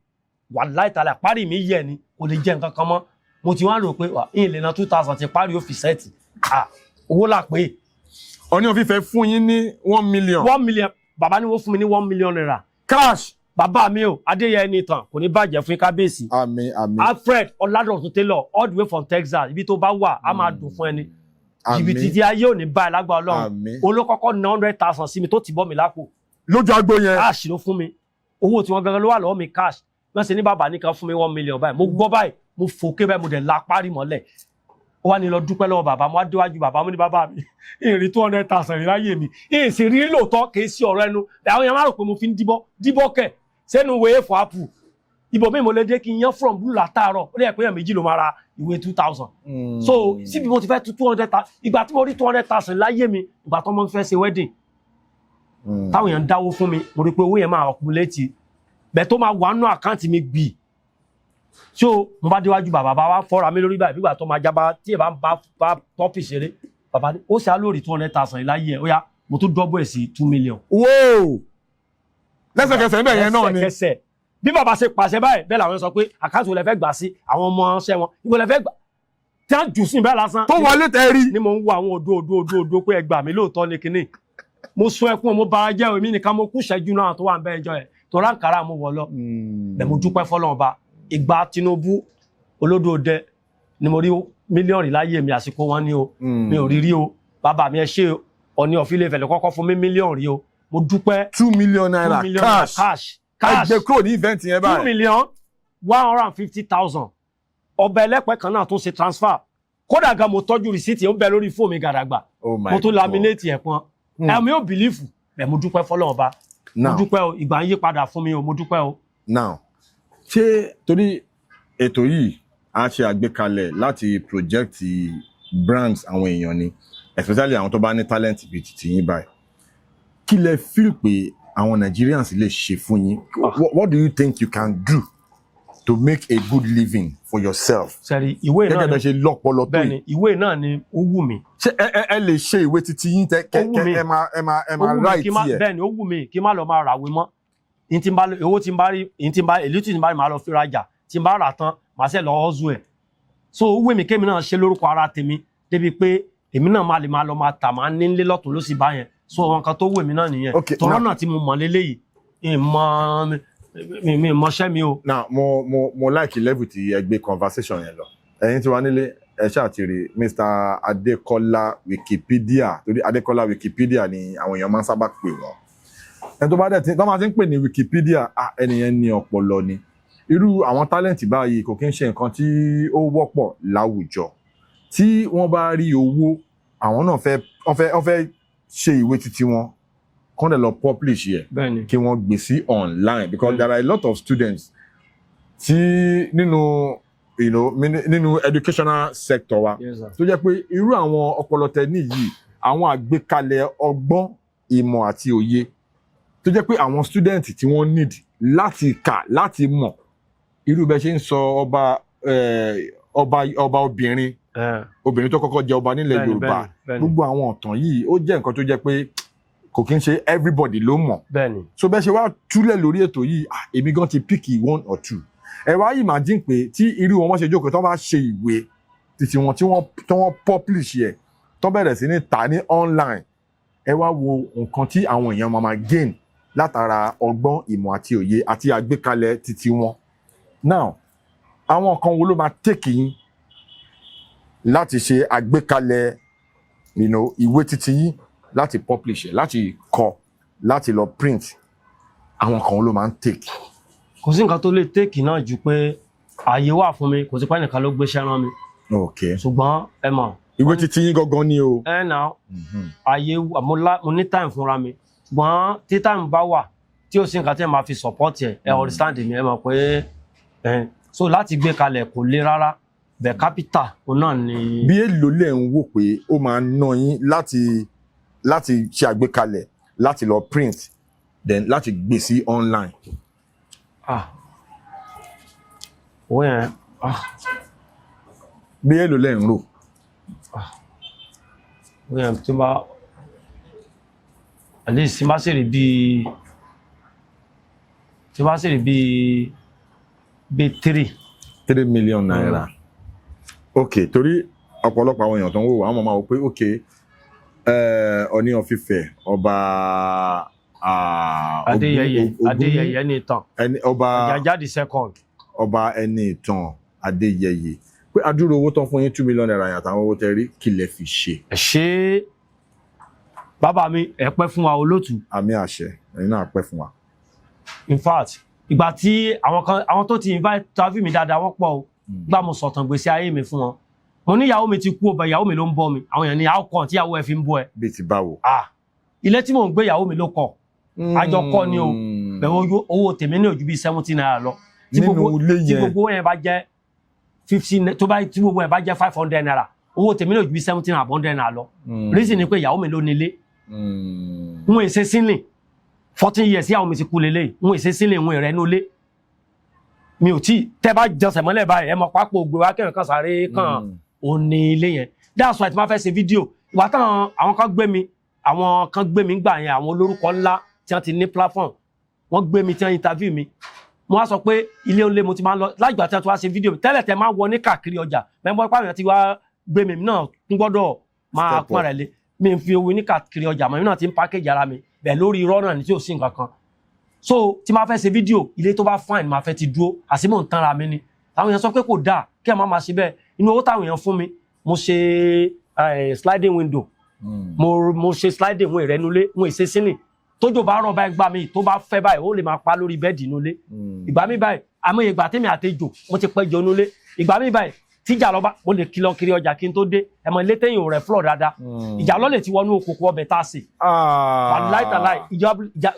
wàláhì tàlà parí mi yẹ ni kò lè jẹ nǹkan kan mọ́ mo ti wá rò pé ìyìn lè ná 2000 ti parí ó fi sẹ́ẹ̀tì owó là pé. Ọọ̀ni of Ifẹ̀ fún yín ní 1 million. 1 million bàbá ni wọ́n fún mi ní 1 million naira cash bàbá mi o Adéyẹni tán kò ní bàjẹ́ fún kábíyèsí. Àmín àmín. Alfred Ọládọ̀tun Taylor all the way from Texas ibi tó bá wà á máa dùn fún ẹni. jìbìtì tí ayé ò ní báyìí lágbára Ọlọ́run olókọ́kọ́ ná 100,000 sí mi tó ti bọ́ mi lápò. lójú agbo yẹn. cash ló fún mi owó tí wọ́n gangan ló wà lọ́wọ́ mi cash wọ́n ṣe ní bàbá nìkan fún mi 1 million báyìí mo gbọ́ báyìí mo fòkè báyìí mo dẹ̀ la parí mọ́lẹ̀ ó wá ní lọ dúpẹ́ lọ́wọ́ bàbá mo wá déwájú bàbá mo ní bàbá mi ìrì 200,000 láyé mi èsì rí lóòótọ́ kì í sí ọ̀rọ̀ ẹnu àwọn èèyàn máa rò pé mo fi ń díbọ́ kẹ̀ sẹ́nu ìwé fún apple ibò mi mo lè dé kí n yan from blue látàárọ̀ ó lè pé èèyàn méjì ló máa ra ìwé 2,000 so síbi mo ti fẹ́ 200,000 ìgbà tí mo rí 200,000 láyé mi ìgbà tó mo fẹ́ ṣe wedding táwọn èèyàn dáwó fún mi mo rí pé owó yẹn máa accumulate bẹ́ẹ̀ tó máa wà nínú àkáǹtì mi gbì so mo bá déwájú bàbá wa fọ́ra mi lórí báyìí bígbà tó máa jábá tí ẹ bá ń bá pọ́pì ṣeré bàbá ní ó ṣe á lórí 200,000 láyé ẹ̀ ó yá mo tún dọ́bọ̀ ẹ̀ sí 2 million. Whoa! Lẹ́sẹ̀kẹsẹ̀ bẹ́ẹ̀ yẹn náà ni. Lẹ́sẹ̀kẹsẹ̀ bí bàbá ṣe pàṣẹ báyìí bẹ́ẹ̀ làwọn sọ pé àkáǹtì olè fẹ́ gbà sí àwọn ọmọ ọṣẹ́ wọn ibo lè fẹ́ gbà tí wọ́n jù sí bẹ́ẹ̀ lásán. Tó wọlé tẹ́ rí. Ni mo ń wo àwọn odò pé ẹ gbà mí lóòótọ́ ni kinní mo sọ ẹkún mo bara jẹ́ èmi nìkan mo kú ṣẹ́jú náà tó wà ń bẹ́ẹ̀ jọ ẹ̀ tó ránkàrà mo wọ̀ lọ bẹ́ẹ̀ mo dúpẹ́ fọ́lọ́run ba ìgbà Tinubu olódòdẹ ni mo rí mílíọ̀nù láyé mi àsìkò wọn ni o mi ò rí rí o bàbá mi ẹ ṣe Ọọ̀ni of Ilé-Ifẹ̀ ló kọ́kọ́ fún mi mílíọ̀nù rí o mo dúpẹ́ 2 million naira cash ẹgbẹ́ kúrò ní event yẹn báyìí 2,150,000 ọba ẹlẹ́pẹ́ kan náà tún ṣe transfer kódà gan mo tọ́jú rìsíìtì ó ń bẹ lórí fóònù mi gàdàgbà mo tún laminate ẹ̀ pọn ẹ̀mí ò bìlífù ẹ̀ mo dúpẹ́ fọ́lọ́run ba mo dúpẹ́ o ìgbà ń yí padà fún mi o mo dúpẹ́ o. Now ṣé torí ètò yìí a ṣe àgbékalẹ̀ láti project brands àwọn èèyàn ni especially àwọn tó bá ní talent bíi titi yín báyìí kí lẹ feel pé àwọn Nigerians lè ṣe fún yín what do you think you can do to make a good living for yourself. sẹ́rí ìwé náà ni ṣe lọ́pọlọ tó yìí ìwé náà ni ó wù mí. ṣé ẹ lè ṣe ìwé titi yín ẹ máa write yẹ. bẹ́ẹ̀ ni ó wù mí kí n má lọ máa ràwé mọ́ owó tí n bá rí èlé tí n bá rí màá lọ fi rajà tí n bá rà tán màá ṣe lọ ọ́zù ẹ̀ so ó wù mí kémi náà ṣe lórúkọ ara tèmi débi pé èmi náà máa lọ máa tà máa ní nílé lọ́tún ló sì bá yẹn so àwọn kan tó wù mí náà nìyẹn tọ́rọ́ náà tí mo mọ̀ lélẹ́yìí mi mọṣẹ́ mi o. Now mo like level ti ẹ gbé conversation yẹn lọ ẹ̀yin tí wà nílé ẹ ṣáà ti rí Mr. Adekola Wikipedia torí Adekola Wikipedia ni àwọn èèyàn máa ń sábà pè wọ́n ẹni tó bá dẹ̀ tí wọ́n máa ti ń pè ní Wikipedia ẹnìyẹn ní ọpọlọ ni irú àwọn talent báyìí kò kí ń ṣe nǹkan tí ó wọ́pọ̀ láwùjọ tí wọ́n bá rí owó àwọn náà wọ́n fẹ́ ṣe ìwé títí wọn kọ́ńdẹ̀ lọ publish yẹ kí wọ́n gbé sí online because there are a lot of students tí nínú educational sector wa tó jẹ́ pé irú àwọn ọpọlọ tẹ níyì àwọn àgbékalẹ̀ ọgbọ́n ìmọ̀ àti òye tó jẹ́ pé àwọn student tí wọ́n need láti kà láti mọ̀ irú bẹ́ẹ̀ ṣe ń sọ ọba obìnrin tó kọ́kọ́ jẹ ọba nílẹ̀ Yorùbá gbogbo àwọn ọ̀tàn yìí ó jẹ́ nǹkan tó jẹ́ pé kò kí ń ṣe everybody ló mọ̀ so bẹ́ẹ̀ ṣe wá túlẹ̀ lórí ètò yìí èmi gan ti pick 1 or 2 ẹ wá imagine pé tí irú wọn ṣe jókòó tó bá ṣe ìwé títí wọn tí wọ́n publish yẹ tó bẹ̀rẹ̀ sí ní tà ní online ẹ wá wo nǹkan tí àwọn èèyàn máa gain látara ọgbọ́n ìmọ̀ àti òye àti àgbékalẹ̀ títí wọn now àwọn kan wo ló máa take yín láti ṣe àgbékalẹ̀ ìwé títí yín láti publish ẹ láti kọ láti lọ print àwọn kan ló máa ń take. kò sí nǹkan tó lè take náà ju pé ààyè wà fún mi kò sí pé ẹnìkan ló gbéṣẹ́ rán mi. okay. ṣùgbọ́n ẹ mọ̀. ìwé títí yín gangan ni o. ẹ nà ààyè mo ní time fúnra mi ṣùgbọ́n tí time bá wà tí ó sì nǹkan tí ẹ máa fi support ẹ understand mi ẹ mọ̀ pé so láti gbé kalẹ̀ kò le rárá bẹ̀ capital òun náà ni. bí èlò lẹ̀ ń wò pé ó máa ná yín láti ṣe àgbékalẹ̀ láti lọ print then láti gbé sí online. owó yẹn. bí èlò lẹ̀ ń rò. owó yẹn tí bá at least tí bá sì rí bíi 3 million naira. ok torí ọ̀pọ̀lọpọ̀ àwọn èèyàn tó ń wò àwọn máa wò pé ok Ọọ̀ni of Ifẹ̀ ọba Adéyẹyè Ẹniìtàn ọba Àjàjáde second ọba Ẹniìtàn Adéyẹyè pé adúrò owó tán fún yín 2 million naira àtàwọn owó tẹ́ rí kí lẹ fi ṣe. ẹ ṣe bàbá mi ẹ pẹ́ fún wa olóòtú. àmì àṣẹ ẹ̀yin náà pẹ́ fún wa. in fact ìgbà tí àwọn tó ti invite interview mi dáadáa wọ́n pọ̀ o gbà mo sọ̀tàn gbèsè ayé mi fún wọn mo ní ìyàwó mi ti kú ọba ìyàwó mi ló ń bọ́ mi àwọn èèyàn ní how come tí ìyàwó ẹ fi ń bọ́ ẹ. bí ti báwo. ilé tí mò ń gbé ìyàwó mi ló kọ́ àjọ kọ́ ni o bẹ̀rẹ̀ owó tèmi ní ojú bíi 70 naira lọ tí gbogbo yẹn bá jẹ́ 50 tí gbogbo yẹn bá jẹ́ 500 naira owó tèmi ní ojú bíi 70 naira 100 naira lọ reason ni pé ìyàwó mi ló nílé wọn èsè sílẹ̀ 14 years ìyàwó mi ti kú lélẹ̀ wọn èsè sílẹ̀ wọn ìrẹ́nu lé mi ò tí tẹ́ bá jọsẹ̀ mọ́lẹ̀ báyìí ẹ mọ̀ pápó gbé wá kẹ́hìn kan sáré kan ò ní ilé yẹn that's why tí wọ́n fẹ́ ṣe fídíò ìwà táwọn àwọn kan gbé mi gbà yẹn àwọn olórúkọ ńlá tí wọ́n ti ní platform wọ́n gbé mi tí wọ́n interview mi mo wá sọ pé ilé olé mo ti máa ń lọ láìgbà tí wọ́n ti wá ṣe fídíò tẹ́lẹ̀ tẹ́ máa wọ ní káàkiri ọjà mẹ́gbọ́n pàmò tí wá gbé mi náà ń gbọ́dọ̀ máa pọ́n rẹ̀ lé mi fi owó ní káàkiri ọjà mọ̀ mi náà ti ń package ara mi bẹ̀ lórí irọ́ náà ní tí ò sí nǹkan kan so tí máa fẹ́ ṣe fídíò ilé tó bá fine máa fẹ́ ti dúró àsìmọ̀ ń tanra mi ni àwọn èèyàn sọ pé kò dáa kí ẹ má máa ṣe bẹ́ẹ̀ inú owó táwọn èèyàn fún mi mo ṣe sliding window mo ṣe sliding wọn ìrẹ́nulé wọn ìṣe sílìn tójò bá rọ̀ báyìí gbà mí tó bá fẹ́ báyìí ó lè máa pa lórí bẹ́ẹ̀dì inúlé ìgbà mi báyìí àmọ́ ìgbà tèmi àtejò mo ti pẹ́ jọ inúlé ìgbà mi báyìí tíjà lọ bá mo lè kìlọ̀ kiri ọjà kí n tó dé ẹ̀mọ́ ilé tẹ́yìn ò rẹ̀ flọ̀ dáadáa ìjà lọ lè ti wọnú òkòkò ọbẹ̀ tá a sè láìtàláì ìjà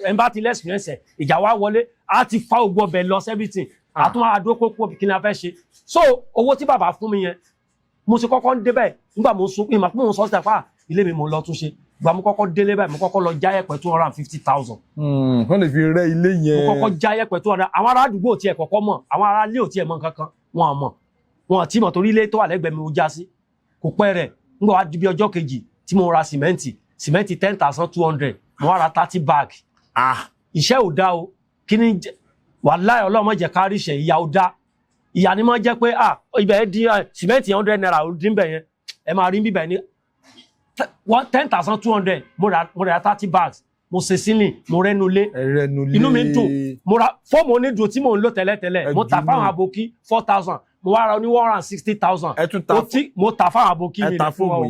ẹ̀ ń bá ti lẹ́sìn ẹ̀sẹ̀ ìjà wa wọlé á ti fa ògbó ọbẹ̀ lọ everything àtúnwá àdókòkò kí ni a fẹ́ ṣe so owó tí bàbá fún mi yẹn mo ti kọ́kọ́ ń dé báyìí nígbà mo sún ìmọ̀ pé mo sọ síta fà ilé mi mo lọ tún ṣe ìgbà mo kọ́kọ́ délé báyìí mo kọ́kọ́ lọ jáyẹ̀pẹ̀ 250,000. wọ́n lè fi rẹ́ ilé yẹn. mo kọ́kọ́ jáyẹ̀pẹ̀ 200 àwọn ará àdúgbò tiẹ̀ kọ́kọ́ mọ̀ àwọn ará ilé ò tiẹ̀ mọ̀ kankan wọn mọ̀ wọn tí mọ̀ torí ilé tó wà lẹ́gbẹ̀ẹ́ mi ó já sí kò pẹ́ rẹ̀ nígbà wá di bí ọjọ́ kejì tí mo ra sìmẹ́ǹtì 10,200 mo wá ra 30 bag. iṣẹ́ ò dá o kí ni wàláhì Ọlọ́run jẹ́ ká rí iṣẹ́ ìyà ò dá ìyà ni mo jẹ́ pé ibẹ̀ dín sìmẹ́ǹtì 100 naira ó dín bẹ̀ yẹn ẹ máa rí bíbẹ̀ ní 10,200 mo ra 30 bags mo ṣe sílìn mo rẹ́nu lé inú mi dùn mo ra fọ́ọ̀mù onídùn tí mò ń lò tẹ́lẹ̀tẹ́lẹ̀ mo tà fáwọn aboki 4,000 mo wá ra ní 160,000 mo tà fáwọn aboki mi lè fún wọn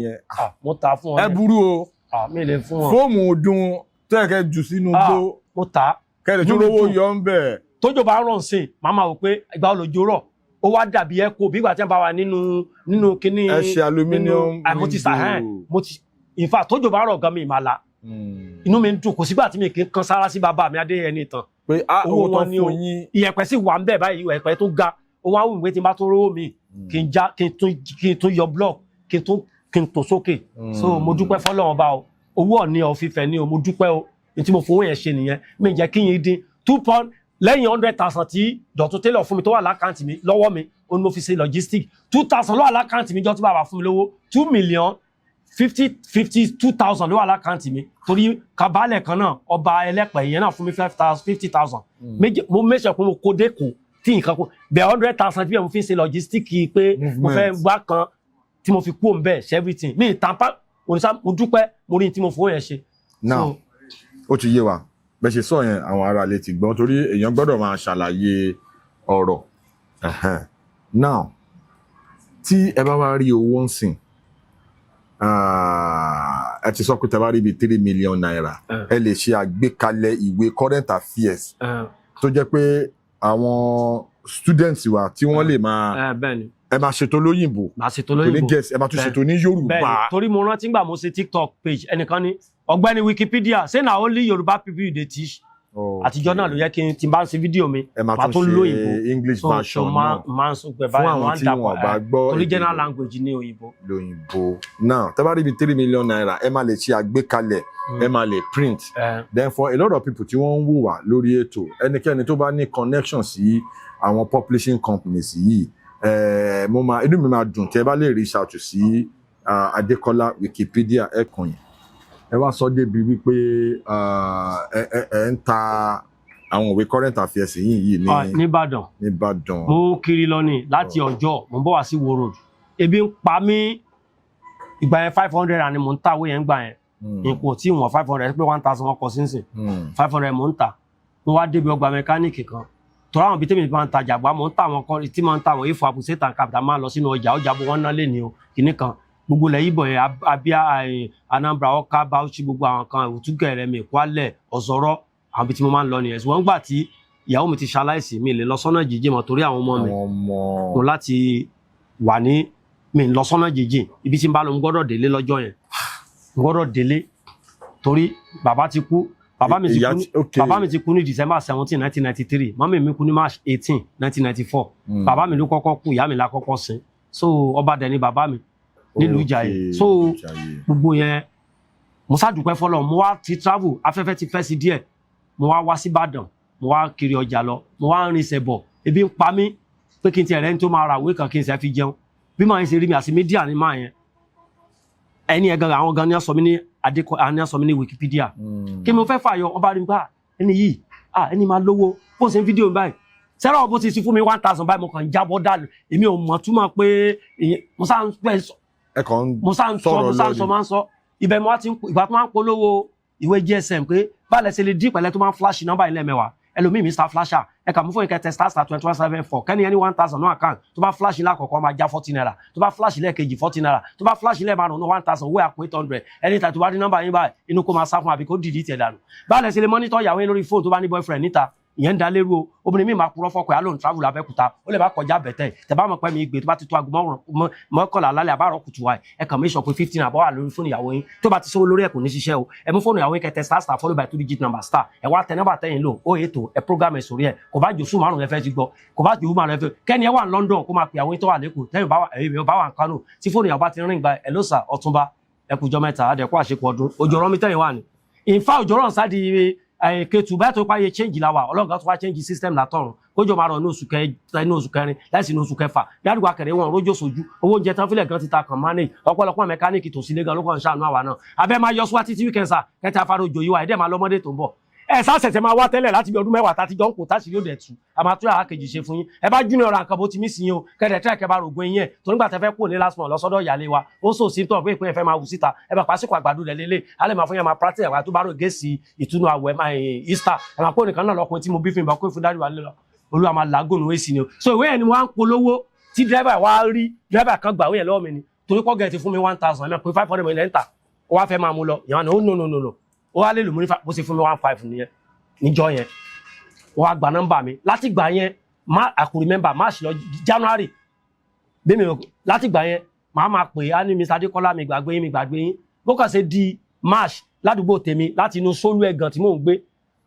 mo tà fún wọn ẹ burú o mi lè fún wọn fóòmù ọdún tó yẹ kẹ́ jù sínú gbó mo tà kẹ́lẹ̀ tó lówó yọ ń bẹ̀. tójò bá rọ̀ sí màmá wò pé ìgbà olójó rọ̀ ó wá dàbí ẹ̀kọ́ bí ìgbà tí wọ́n bá wà nínú kíní ẹ̀ṣẹ̀ aluminium mo ti sà mo ti in fact tójò bá rọ̀ gan mi ìmàlà inú mi ń dùn kò sígbà tí mi kì í kan sára sí bàbá mi Adéyẹni tán pé owó wọn ní ìyẹ̀pẹ̀ sì wà ń bẹ̀ báyìí ìyẹ̀pẹ̀ tó ga ó wá wù mí tí n bá tó rówó mi kí n tún yọ block kí n tó sókè so mo dúpẹ́ fọ́lọ́run bá o owó ọ̀ní ọ̀fífẹ́ ni o mo dúpẹ́ o ní tí mo fowó yẹn ṣe nìyẹn mi jẹ́ kí yín dín 2 pound lẹ́yìn 100,000 tí Dọ̀tun Tailor fún mi tó wà lákàntì mi lọ́wọ́ mi ó ní mo fi ṣe logistic 2,000 ló wà lákàntì mi jọ tí bàbá fún mi lówó 2,052,000 ló wà lákàntì mi torí kabalẹ̀ kan náà ọba ẹlẹ́pẹ̀ yẹn náà fún mi 50,000 mo mẹ́sẹ̀ pé mo kó dẹ́kun tí nǹkan kó bẹ̀ 100,000 tí mo fi ṣe logistic pé mo fẹ́ gbá kan tí mo fi kú òun bẹ́ẹ̀ ṣe everything mi ìtànpá oníṣà mo dúpẹ́ mo rí tí mo fowó yẹn ṣe. now ó ti yé wa bẹ́ẹ̀ ṣe sọ yẹn àwọn ará ilé ti gbọ́n torí èèyàn gbọ́dọ̀ máa ṣàlàyé ọ̀rọ̀ now tí ẹ bá wá rí owó ń sìn ẹ ti sọ pé tẹ bá rí bíi 3 million naira ẹ lè ṣe àgbékalẹ̀ ìwé current affairs tó jẹ́ pé àwọn students wa tí wọ́n lè máa ẹ máa ṣètò lóyìnbó ẹ máa tún ṣètò ní Yorùbá. torí mo rántí gbà mo ṣe TikTok page ẹnìkan ní ọ̀gbẹ́ni Wikipedia say na only Yorùbá people you dey teach àtijọ́ náà ló yẹ kí n ti bá ń ṣe fídíò mi máa tún ṣe English version náà fún àwọn tí wọn bá gbọ́ original language ní òyìnbó. now tẹ́ bá rí bíi 3 million naira ẹ máa lè ṣe àgbékalẹ̀ ẹ máa lè print then for a lot of people tí wọ́n ń wò wá lórí ètò ẹnikẹ́ni tó bá ní connection sí àwọn publishing companies yìí inú mi máa dùn tẹ́ bá lè reach out sí Adékọ́lá Wikipedia ẹ̀kan yẹn ẹ wá sọ débi wípé ẹ ń ta àwọn ìwé current affairs yìí ní Ìbàdàn. mo kiri lọ ní láti Ọjọ́ mo ń bọ̀ wá sí Wo Road ebi ń pa mí ìgbà yẹn 500 ni mo ń ta owó yẹn gbà yẹn nǹkan tí wọ́n 500 pé 1,000 wọn kọ sínsìn 500 mo ń ta mo wá débi ọgbà mẹkáníìkì kan tọ́ra àwọn ibi tẹ́mi máa ń tajà gbà mo ń ta àwọn kan tí máa ń ta àwọn ifo àpòsẹ́tà capital máa ń lọ sínú ọjà bó wọ́n ná lé ní o kìíní kan gbogbo ilẹ̀ yìí bọ̀ yẹn Abia Anambra Ọ̀ká Bauchi gbogbo àwọn kan Òtúgẹ̀rẹ̀ mi Kwálẹ̀ Ọ̀zọ́rọ́ àwọn ibi tí mo máa ń lọ nìyẹn ṣùgbọ́n gbà tí ìyàwó mi ti ṣaláìsí mi lè lọ sọ́nà jíjìn mọ́ torí àwọn ọmọ mi mo láti wà ní mi lọ sọ́nà jíjìn ibi tí n bá lọ n gbọ́dọ̀ délé lọ́jọ́ yẹn n gbọ́dọ̀ délé torí bàbá ti kú bàbá mi ti kú ní December 17 1993 mọ́mí mi kú ní March 18 1994 bàbá mi ló kọ́kọ́ kú ìyá mi la kọ́kọ́ sin so ọba dẹ̀ ni bàbá mi nílùú Ìjàyè so gbogbo yẹn mo ṣàdúpẹ́ fọ́lọ́run mo wá ti travel afẹ́fẹ́ ti fẹ́ sí díẹ̀ mo wá sí Ìbàdàn mo wá kiri ọjà lọ mo wá ń rinṣẹ́ bọ̀ ebi ń pa mí pé kí n ti ẹ̀rẹ́ ní tó máa ra ìwé kan kí n sì fi jẹun bí màá ṣe rí mi àti mídíà ní máa yẹn ẹni ẹ̀ gan àwọn gan ni wọ́n sọ mí ní Adékọ́lá sọ mí ní Wikipedia kí mo fẹ́ fàyọ ọba rí gbà ẹni yìí ẹni máa lówó bó ṣe ń fídíò mi báyìí sẹ́rọ̀ bó ti fún mi 1,000 báyìí mo kàn ń jábọ́ dànù èmi ò mọ̀ túmọ̀ pé mo sá ń sọ ibẹ̀ mo wá ti ìgbà tó máa ń polówó ìwé GSM pé báàlẹ̀ ṣe lè dín pẹ̀lẹ́ tó máa ń flash nọ́mbà ilé mẹ́wàá ẹlòmíì Mr Flasher ẹ̀ka mú fún ìkẹtẹ star 2174 kẹ́ni ẹni 1,000 no account tó bá flash lákọ̀ọ́kọ́ máa já 40 naira tó bá flash lẹ́ẹ̀kejì 40 naira tó bá flash lẹ́ẹ̀márùn-ún 1,000 owó àpò 800 ẹni tàbí wá ní nọ́mbà yín báyìí inú kó máa sá fún àbí kó dìdí tẹ̀ dànù báàlẹ̀ ṣe lè mọ́nítọ̀ ìyàwó yín lórí fóònù tó bá ní boyfriend níta ìyẹn ń da lérú o obìnrin mi máa purọ́ fọ́kọ ẹ̀ lóun travel Abẹ́òkúta ó lè bá kọjá bẹ̀tẹ̀ tẹ̀ bá mọ̀ pé mi gbé tó bá ti tó aago mọ́kànlá lálẹ́ àbárọ̀ kùtù wa ẹ̀ kàn mí sọ pé 15 àbọ̀ wà lórí fóònù ìyàwó yín tó bá ti sówó lórí ẹ̀ kò ní ṣiṣẹ́ o ẹ̀ mú fóònù ìyàwó yín kẹtẹ star followed by 2 digit number star ẹ̀ wá tẹ nọ́mbà tẹ́yìn lò ó ètò ẹ̀ program ẹ̀ sórí ẹ̀ kò bá jòsù márùn ẹ̀ fẹ́ ti gbọ́ kò bá jòsù márùn ẹ̀ fẹ́ kẹ́ni ẹ̀ wà ní London kó máa pè àwọn tó wà lẹ́kọ̀ọ́ tẹ́yìn bá wà ní Kano tí fóònù ìyàwó bá ti rìn gba ẹ̀ ló sà Ọ̀túnba ẹkùjọ mẹ́ta adẹ̀kọ́ àṣepọ̀ ọdún òjò rán mi tẹ́yìn wà ní ìfá òjò rán sáà di ketu bẹ́ẹ̀ tó páyé change la wa ọlọ́gá tó wá change system látọ̀run kójọ máa rọ̀ ní oṣù kẹrin láìsí ní oṣù kẹfà dáàdùgbò akẹrẹ wọn rójò sójú owó oúnjẹ tán fílẹ̀ gan ti ta kàn manage ọ̀pọ̀lọpọ̀ mẹkáníìkì tó sílé gan ló kàn ń ṣàánú àwa náà abẹ́ máa yọ síwá títí weekend sà kẹtẹ afárá òjò yìí wa ẹ̀dẹ̀ máa lọ́mọdé tó ń bọ̀ ẹ sáṣẹ̀ṣẹ̀ máa wá tẹ́lẹ̀ láti bí ọdún mẹ́wàá tá ti jọ ń kó táṣì yóò dẹ̀ tu a máa tún yàrá kejì ṣe fún yín ẹ bá júnior ra nǹkan bó ti mí sí yín o kẹ́dẹ̀ tẹ́ kẹ́ bá rògbò yín ẹ̀ tó nígbà tẹ́ fẹ́ kó ní last month lọ́sọ́dọ̀ ìyáálé wa ó sọ symptom pé ìpín ẹ̀fẹ́ máa wù síta ẹ bá pàṣípò àgbàdo rẹ̀ lélẹ̀ alẹ́ máa fún yẹn máa practice ẹ̀wà tó bá rò gẹ̀ẹ́sì ìtúnu àwẹ̀ Easter ẹ̀ máa kó nìkan náà lọkùnrin tí mo bí fún ìbá kó fún dáríwá lé lọ olúwa máa làágùn òwe sí ni o so ìwé yẹn ni wọ́n á ń polówó tí driver wá rí driver kan gbà wíyẹn lọ́wọ́ mi ni torí pọ́ gẹ̀ẹ́tì fún mi 1,000 ẹ̀ pé 500 mi lẹ́ńtà ó wá fẹ́ máa mú lọ ìyàwó no ó wá lè lò mú ní bó ṣe fún mi 1,500 nìyẹn níjọ́ yẹn wọ́n á gba nọ́mbà mi láti gbà yẹn I could remember March lọ January bẹ́ẹ̀mi láti gbà yẹn máa pè á ní Mr Adékọ́lá mi gbàgbé yín bó kàn ṣe di March ládùúgbò tèmi láti inú sólú ẹ̀gàn tí mò ń gbé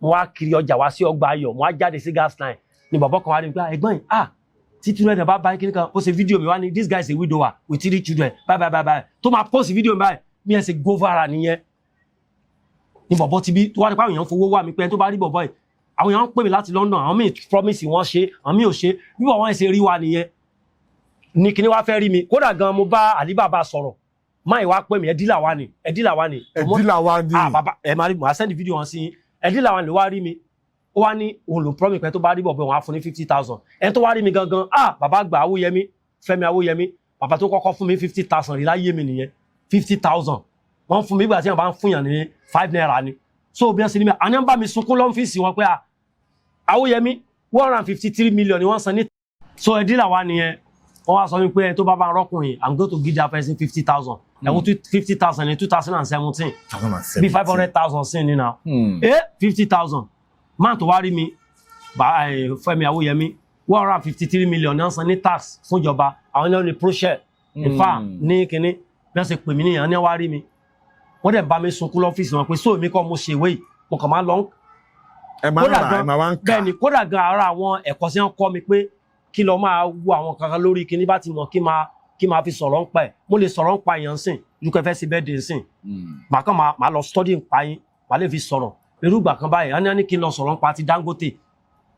mo wá kiri ọjà wá sí ọgbà ayọ̀ mo wá jáde sí gas line ni bọ̀bọ̀ kan wá ní pé ẹ̀gbọ́n yìí títí rẹ̀ bá báyìí kíníkan ó ṣe fídíò mi wá ní this guy is a widower with 3 children bye tó máa post fídíò mi báyìí mi ẹ̀ ṣe go viral nìyẹn ni bọ̀bọ̀ ti bí tó wá ní pé àwọn èèyàn fowó wá mi pé tó bá rí bọ̀bọ̀ yìí àwọn èèyàn ń pè mí láti London àwọn míì promise wọn ṣe àwọn míì ò ṣe bí wọn ṣe rí wa nìyẹn ní kíní wá fẹ́ rí mi kódà gan mo bá Alibaba sọ̀rọ̀ máì wá pè mí ẹ̀dílà wa ni bàbá ẹ̀ máa rí mo send video wọn sí ẹ̀dílà wa ni ló wá rí mi ó wá ní òun ló promise pé tó bá rí bọ̀bọ̀ wọn á fún ní 50,000 ẹni tó wá rí mi gangan bàbá àgbà Awóyẹmí Fẹ́mi Awóyẹmí bàbá tó kọ́kọ́ fún mi 50,000 rí láyé mi nìyẹn 50,000 wọ́n fún mi ìgbà tí wọ́n bá ń fún yàn ní 5 naira ni so bí wọ́n ṣe ní mi àní ń bá mi sunkún lọ́fíìsì wọn pé Awóyẹmí 153 million ni wọ́n san ní so ẹ̀dílà wa nìyẹn wọ́n wá sọ wípé ẹni tó bá bá rọ́kùnrin I'm going to give that person 50,000 ẹ̀wọ̀n 50,000 ní 2017 bí 500,000 sí ní náà 50,000 máa tó wá rí mi Fẹ́mi Awóyẹmí 153 million náà san ní tax fún ìjọba àwọn ilé ní proshare ìfà ní kinní bí wọ́n ṣe pè mí nìyẹn ní wá rí mi wọ́n dẹ̀ bá mi sunkún lọ́fíìsì wọn pé sóò mi kọ́ mo ṣe ìwé yìí mo kàn máa lọ bẹ́ẹ̀ ni kódà gan ara àwọn ẹ̀kọ́ sí wọn kọ́ mi pé kí lọ máa wo àwọn kankan lórí kinní bá ti mọ̀ kí máa fi sọ̀rọ̀ ń pa ẹ̀ mo lè sọ̀rọ̀ ń pa èèyàn sìn lukẹ́ fẹ́ sí bẹ́ẹ̀ dé sìn màá kàn máa lọ study ń pa yín màá lè fi sọ̀rọ̀ irú ìgbà kan báyìí á ní kí n lọ sọ̀rọ̀ ń pa ti Dangote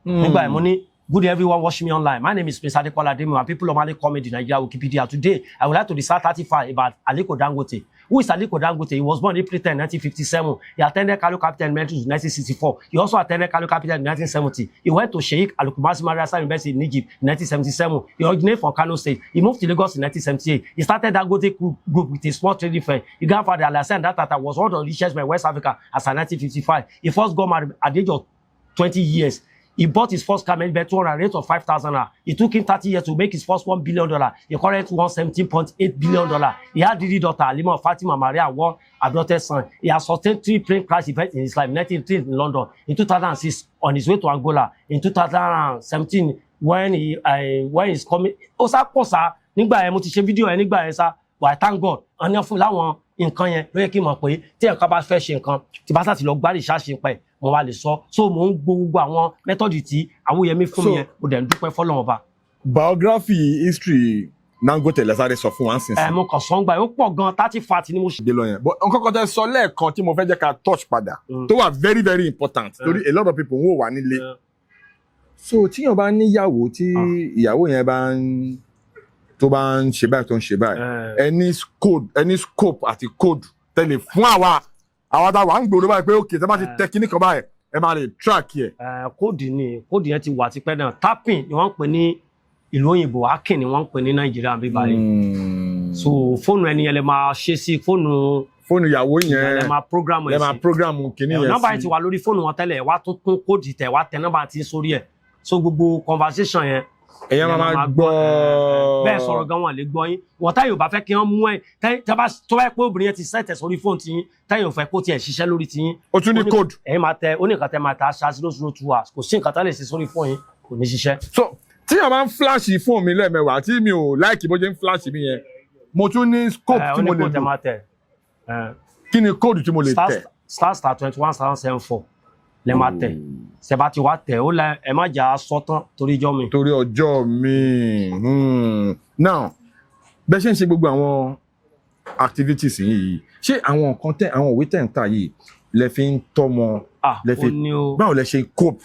nígbà yẹn mo ní good day everyone watching me online. My name is Prince Adekola Ademo and people normally call me the Nigeria Wikipedia. Today, I would like to recite 35 about Aliko Dangote. Who is Aliko Dangote? He was born April 10, 1957. He attended Kano Capital Elementary in 1964. He also attended Kano Capital in 1970. He went to Sheikh Al-Kumasi Madrasa University in Egypt in 1977. He originated from Kano State. He moved to Lagos in 1978. He started Dangote Group with a small trading firm. His grandfather, Alassane Datata, was one of the richest men in West Africa as of 1955. He first got married at the age of 20 years. He bought his first car Mercedes at a rate of 5,000 naira. It took him 30 years to make his first $1 billion. He currently won $17.8 billion. He had Didi daughter, Halima Fatima Maria, one adopted son. He has sustained 3 plane crash events in his life, 1983 in London, in 2006 on his way to Angola, in 2017 when he's coming. Ó sá pọ̀ sá nígbà yẹn mo ti ṣe fídíò yẹn nígbà yẹn sá, but I thank God. Àní fún láwọn nǹkan yẹn ló yẹ kí n mọ̀ pé tí ẹ̀ka bá fẹ́ ṣe nǹkan tí bá sá ti lọ gbárí ìṣàṣe pẹ̀ mo wá lè sọ so mo ń gbogbo àwọn mẹ́tọ́dì tí Awóyẹmí fún mi yẹn mo dẹ̀ ń dúpẹ́ fọ́lọ́run ọba. Biography history Dangote lẹ́sàrẹ́ sọ fún wa nísinsìnyí. Mo kàn sọ ń gbà ó pọ̀ gan 30 ni mo ṣe. dé lọ yẹn but nǹkan kan tẹ́ sọ lẹ́ẹ̀kan tí mo fẹ́ jẹ́ ká touch padà tó wà very very important torí a lot of people wọ́n wà nílé so tíyàn bá níyàwó tí ìyàwó yẹn bá ń tó bá ń ṣe báyìí tó ń ṣe báyìí any scope àti code tẹ́lẹ̀ fún àwa tá wà ń gbòòrò báyìí pé òkè tẹ́ bá ti tẹ kíní kan báyìí ẹ máa lè track yẹ. kóòdù yẹn ti wà tipẹ́ náà tapping ni wọ́n ń pè ní ìlú òyìnbó hacking ni wọ́n ń pè ní nàìjíríà bí báyìí so fóònù ẹni yẹn lè máa ṣe sí fóònù ìyàwó yẹn lè máa program ẹ̀ sí kíní yẹn sí. nọ́mbà yẹn ti wà lórí fóònù wọn tẹ́lẹ̀ wá tún kóòdù tẹ̀ wá tẹ nọ́mbà tí sórí ẹ̀ so gbogbo conversation yẹn èyàn máa gbọ́ bẹ́ẹ̀ sọ̀rọ̀ gan wọn lè gbọ́ yín wọ́n táyà ò bá fẹ́ kí wọ́n mú ẹ̀ tó bá pé obìnrin yẹn ti sẹ́tẹ̀ sórí fóònù tiyín táyà ò fẹ́ kó tiẹ̀ ṣiṣẹ́ lórí tiyín. o tún ní code. ẹ̀yin máa tẹ oníkan tẹ máa ta aṣa 002 hours kò sí nǹkan tá lè ṣe sórí fóònù yín kò ní ṣiṣẹ́. so tí a máa ń flash fóònù mi lẹ́ẹ̀mẹwàá tí mi ò láìkì bó ṣe ń flash mi yẹn mo tún ní scope tí mo lè lò kí ni code tí mo lè tẹ̀. star 21,774 lẹ máa tẹ̀ sẹba ti wá tẹ̀ ó lẹ ẹ má jà sọtán torí ọjọ́ mi. now bẹ́ẹ̀ ṣe ń ṣe gbogbo àwọn activities yìí ṣé àwọn nǹkan tẹ àwọn òwe tẹ̀ ń tà yìí lẹ fi ń tọ́mọ lẹ fi báwo lẹ ṣe cope.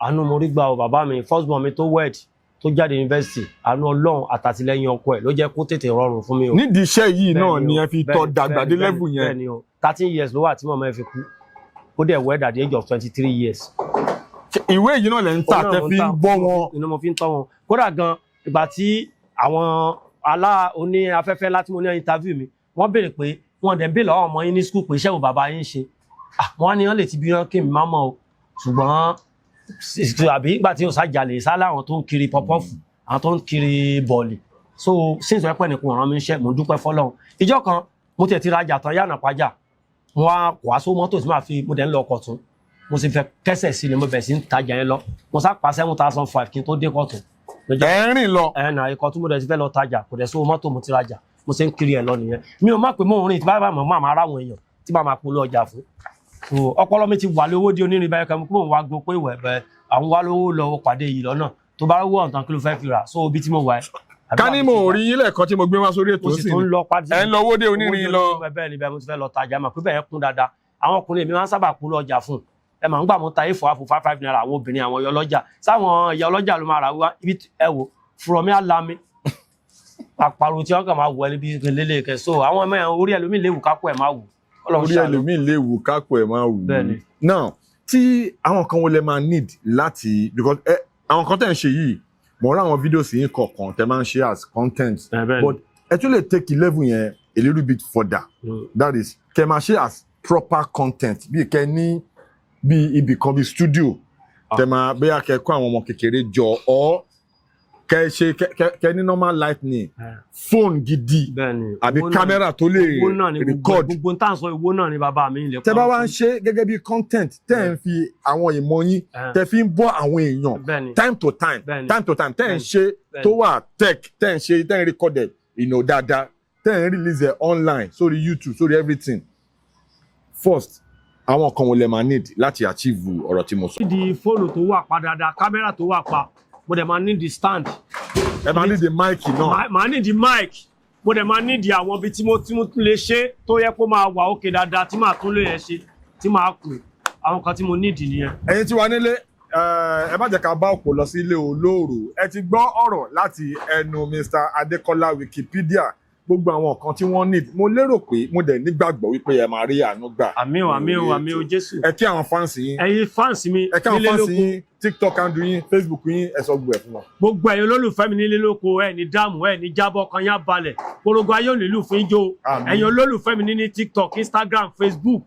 àánú mo rí gbà ọ bàbá mi first born mi tó wed tó jáde yunifásitì àánú Ọlọ́run àtàtìlẹ́yìn ọkọ ẹ̀ ló jẹ́ kó tètè rọrùn fún mi o. nídìí iṣẹ́ yìí náà ni ẹ fi tọ́ dàgbà dé level yẹn. bẹ́ẹ̀ni o 13 years ló wà tí màmá ẹ fi kú ó dẹ̀ wed at the age of 23 years. ìwé yìí náà lẹ ń tà tẹ fi ń bọ́ wọn. inú mo fi ń tọ́ wọn kódà gan ìgbà tí àwọn oní afẹ́fẹ́ láti mo ní interview mi wọ́n béèrè pé wọ́n dẹ̀ ń béèrè lọ́wọ́ ọmọ yín ní school pé iṣẹ́ wo bàbá yín ṣe wọ́n ní wọ́n lè ti bí wọ́n kí mi má mọ̀ o ṣùgbọ́n àbí ìgbà tí yóò ṣàjàlè sálẹ̀ àwọn tó ń kiri pọpọ́fù àwọn tó ń kiri bọ̀ọ̀lì so since wẹ́pẹ́ nìkan ọ̀ràn mi ń ṣe mo dúpẹ́ fọlọ́run ìjọ kan mo tẹ̀ ti rajà tán yànnà pàjá mo wá kó aṣọ mọ́tò tí màá fi mo dẹ̀ ń lọ ọkọ̀ tún mo sì fẹ́ kẹ́sẹ̀ sí ni mo bẹ̀ sí ń tajà yẹn lọ mo sá pa 7,500 kí n tó dé kọ̀tún. ẹ̀rín lọ. ẹ̀nà ikọ̀ tí mo dẹ̀ ti fẹ́ lọ tajà kò dẹ̀ sówó mọ́tò mo ti rajà mo ṣe ń kiri ẹ̀ lọ nìyẹn mi ò má pè mọ́ òórìn tí bá mọ̀ máa ráwọn èèyàn tí bá máa polówó ọjà fún. ọpọlọ mi ti wà lówó di onírin báyìí kan mo wá gbọ́ pé ìwẹ̀ bẹ́ẹ̀ àwọn wá lówó lọ pàdé yìí lọ́nà tó bá wọ́ ọ̀tàn kí ló fẹ́ fi rà so ibi tí mo wà ẹ́. ká ní mo rí yín lẹ́ẹ̀kan tí mo gbé wá sórí ètò sí ni ẹ̀ ń lọ owó dé onírin lọ. bẹ́ẹ̀ ni bẹ́ẹ̀ mo ti fẹ́ lọ tajà mà pé bẹ́ẹ̀ kún dáadáa àwọn ọkùnrin mi máa ń sábà polówó ọjà fún ẹ máa ń gbà mú ta ifo àfò 5 naira àwọn obìnrin àwọn ìyá ọlọ́jà sáwọn ìyá ọlọ́jà ló máa rà wá ibi ẹ wò fúrọ̀mí àlámi àpàrọ̀ tí wọ́n kàn máa wọ ẹni bí lélẹ̀ kẹ so àwọn ọmọ yẹn orí ẹlòmíì léwu kápò ẹ̀ máa wù. orí ẹlòmíì léwu kápò ẹ̀ máa wù. now tí àwọn kan wo lẹ máa need láti because àwọn kan tẹ̀ ń ṣe yìí mo rá àwọn fídíò sí yín kọ̀ọ̀kan tẹ máa ń ṣe as content but ẹ tún lè take level yẹn a little bit further that is kẹ máa ṣe as proper content bí kẹ ní bí ibì kan bí studio tẹ máa bóyá kẹ kó àwọn ọmọ kékeré jọ ọ kẹ ṣe kẹ ní normal lightning phone gidi àbí camera tó lè record. gbogbo tá à ń sọ ìwọ náà ni bàbá mi lè kọ́. tẹ bá wá ń ṣe gẹ́gẹ́ bí content tẹ́ ń fi àwọn ìmọ̀ yín tẹ́ fi ń bọ́ àwọn èèyàn time to time tẹ́ ń ṣe tó wà tech tẹ́ ń ṣe tẹ́ ń recorded dáadáa tẹ́ ń release it online sórí YouTube sórí everything first àwọn kan wo lè máa need láti achieve ọ̀rọ̀ tí mo sọ. di fóònù tó wà pa dáadáa kámẹ́rà tó wà pa mo dẹ̀ máa need the stand. ẹ máa need the mic náà. máa need the mic mo dẹ̀ máa need àwọn ibi tí mo lè ṣe tó yẹ kó máa wà òkè dáadáa tí màá tún lè yẹn ṣe tí màá kù àwọn kan tí mo need nìyẹn. ẹ̀yin tí wà nílé ẹ má jẹ́ ká bá òpó lọ sí ilé olóòrò ẹ ti gbọ́ ọ̀rọ̀ láti ẹnu Mr. Adekola Wikipedia gbogbo àwọn kan tí wọ́n need mo lérò pé mo dẹ̀ nígbàgbọ́ wípé ẹ máa rí àánú gbà. àmín o Jésù. ẹ kí àwọn fans yín. ẹ̀yin fans mi ẹ kí àwọn fans yín TikTok handle yín Facebook yín ẹ sọ gbogbo ẹ fún wọn. gbogbo ẹ̀yin olólùfẹ́ mi nílé lóko ẹ ní dáàmú ẹ ní jábọ́ kan yá balẹ̀ korogo ayé òní lù fún ijó ẹ̀yin olólùfẹ́ mi ní TikTok Instagram Facebook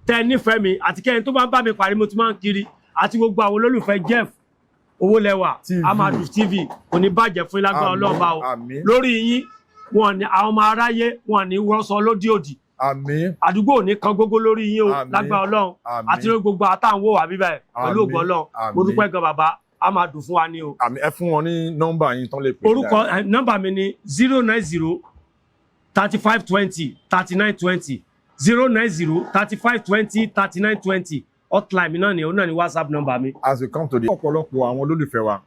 tẹ nífẹ̀ẹ́ mi àti kẹ́yìn tó bá ń bá mi parí mo ti máa ń kiri àti gbogbo àwọn olólùfẹ́ Jeff Owólẹ́wà Amadu TV kò ní bàjẹ́ fún ilágbá ọlọ́ọ̀bá o lórí yín wọn ni àwọn ọmọ aráyé wọn ni wọ́n sọ lódì òdì àdúgbò ní kan gógó lórí yín o lágbára Ọlọ́run àti lórí gbogbo àtàwọn wà bíbẹ pẹ̀lú ògbọ Ọlọ́run mo dúpẹ́ gan bàbá a máa dùn fún wa ní o. ẹ fún wọn ní nọ́mbà yín tán lè pè. orúkọ nọ́mbà mi ni 090 3520 3920 090 3520 3920 hotline mi náà ni òun náà ni WhatsApp nọ́mbà mi. as we come to the ọ̀pọ̀lọpọ̀ àwọn olólùfẹ́ wa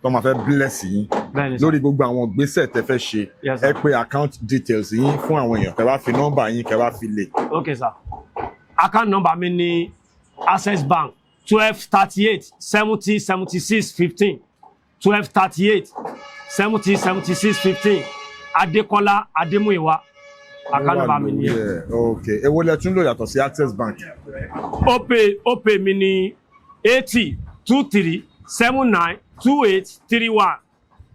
tó máa fẹ́ bless yín lórí gbogbo àwọn ìgbésẹ̀ tẹ́ fẹ́ ṣe ẹ pé account details yín fún àwọn èèyàn kẹ́ wá fi nọ́mbà yín kẹ́ wá fi lè. ok sir account number mi ni Access Bank 1238 70 76 15 1238 70 76 15 Adekola Ademuyiwa akanaba mi ni. Okay, èwo lẹ tún lò yàtọ̀ sí Access Bank? Opay mi ni 80 23 79 28 31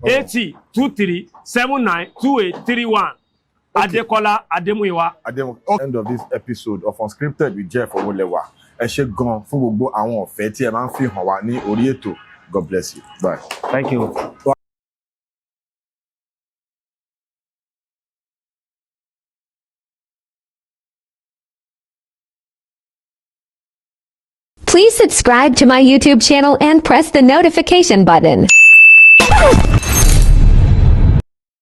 80 23 79 28 31 Adekola Ademuyiwa. End of this episode of Unscripted with Jeff Owolewa. Ẹ ṣé gan fún gbogbo àwọn ọ̀fẹ́ tí ẹ máa ń fi hàn wá ní orí ètò. God bless you. Bye. Thank you. Please subscribe to my YouTube channel and press the notification button.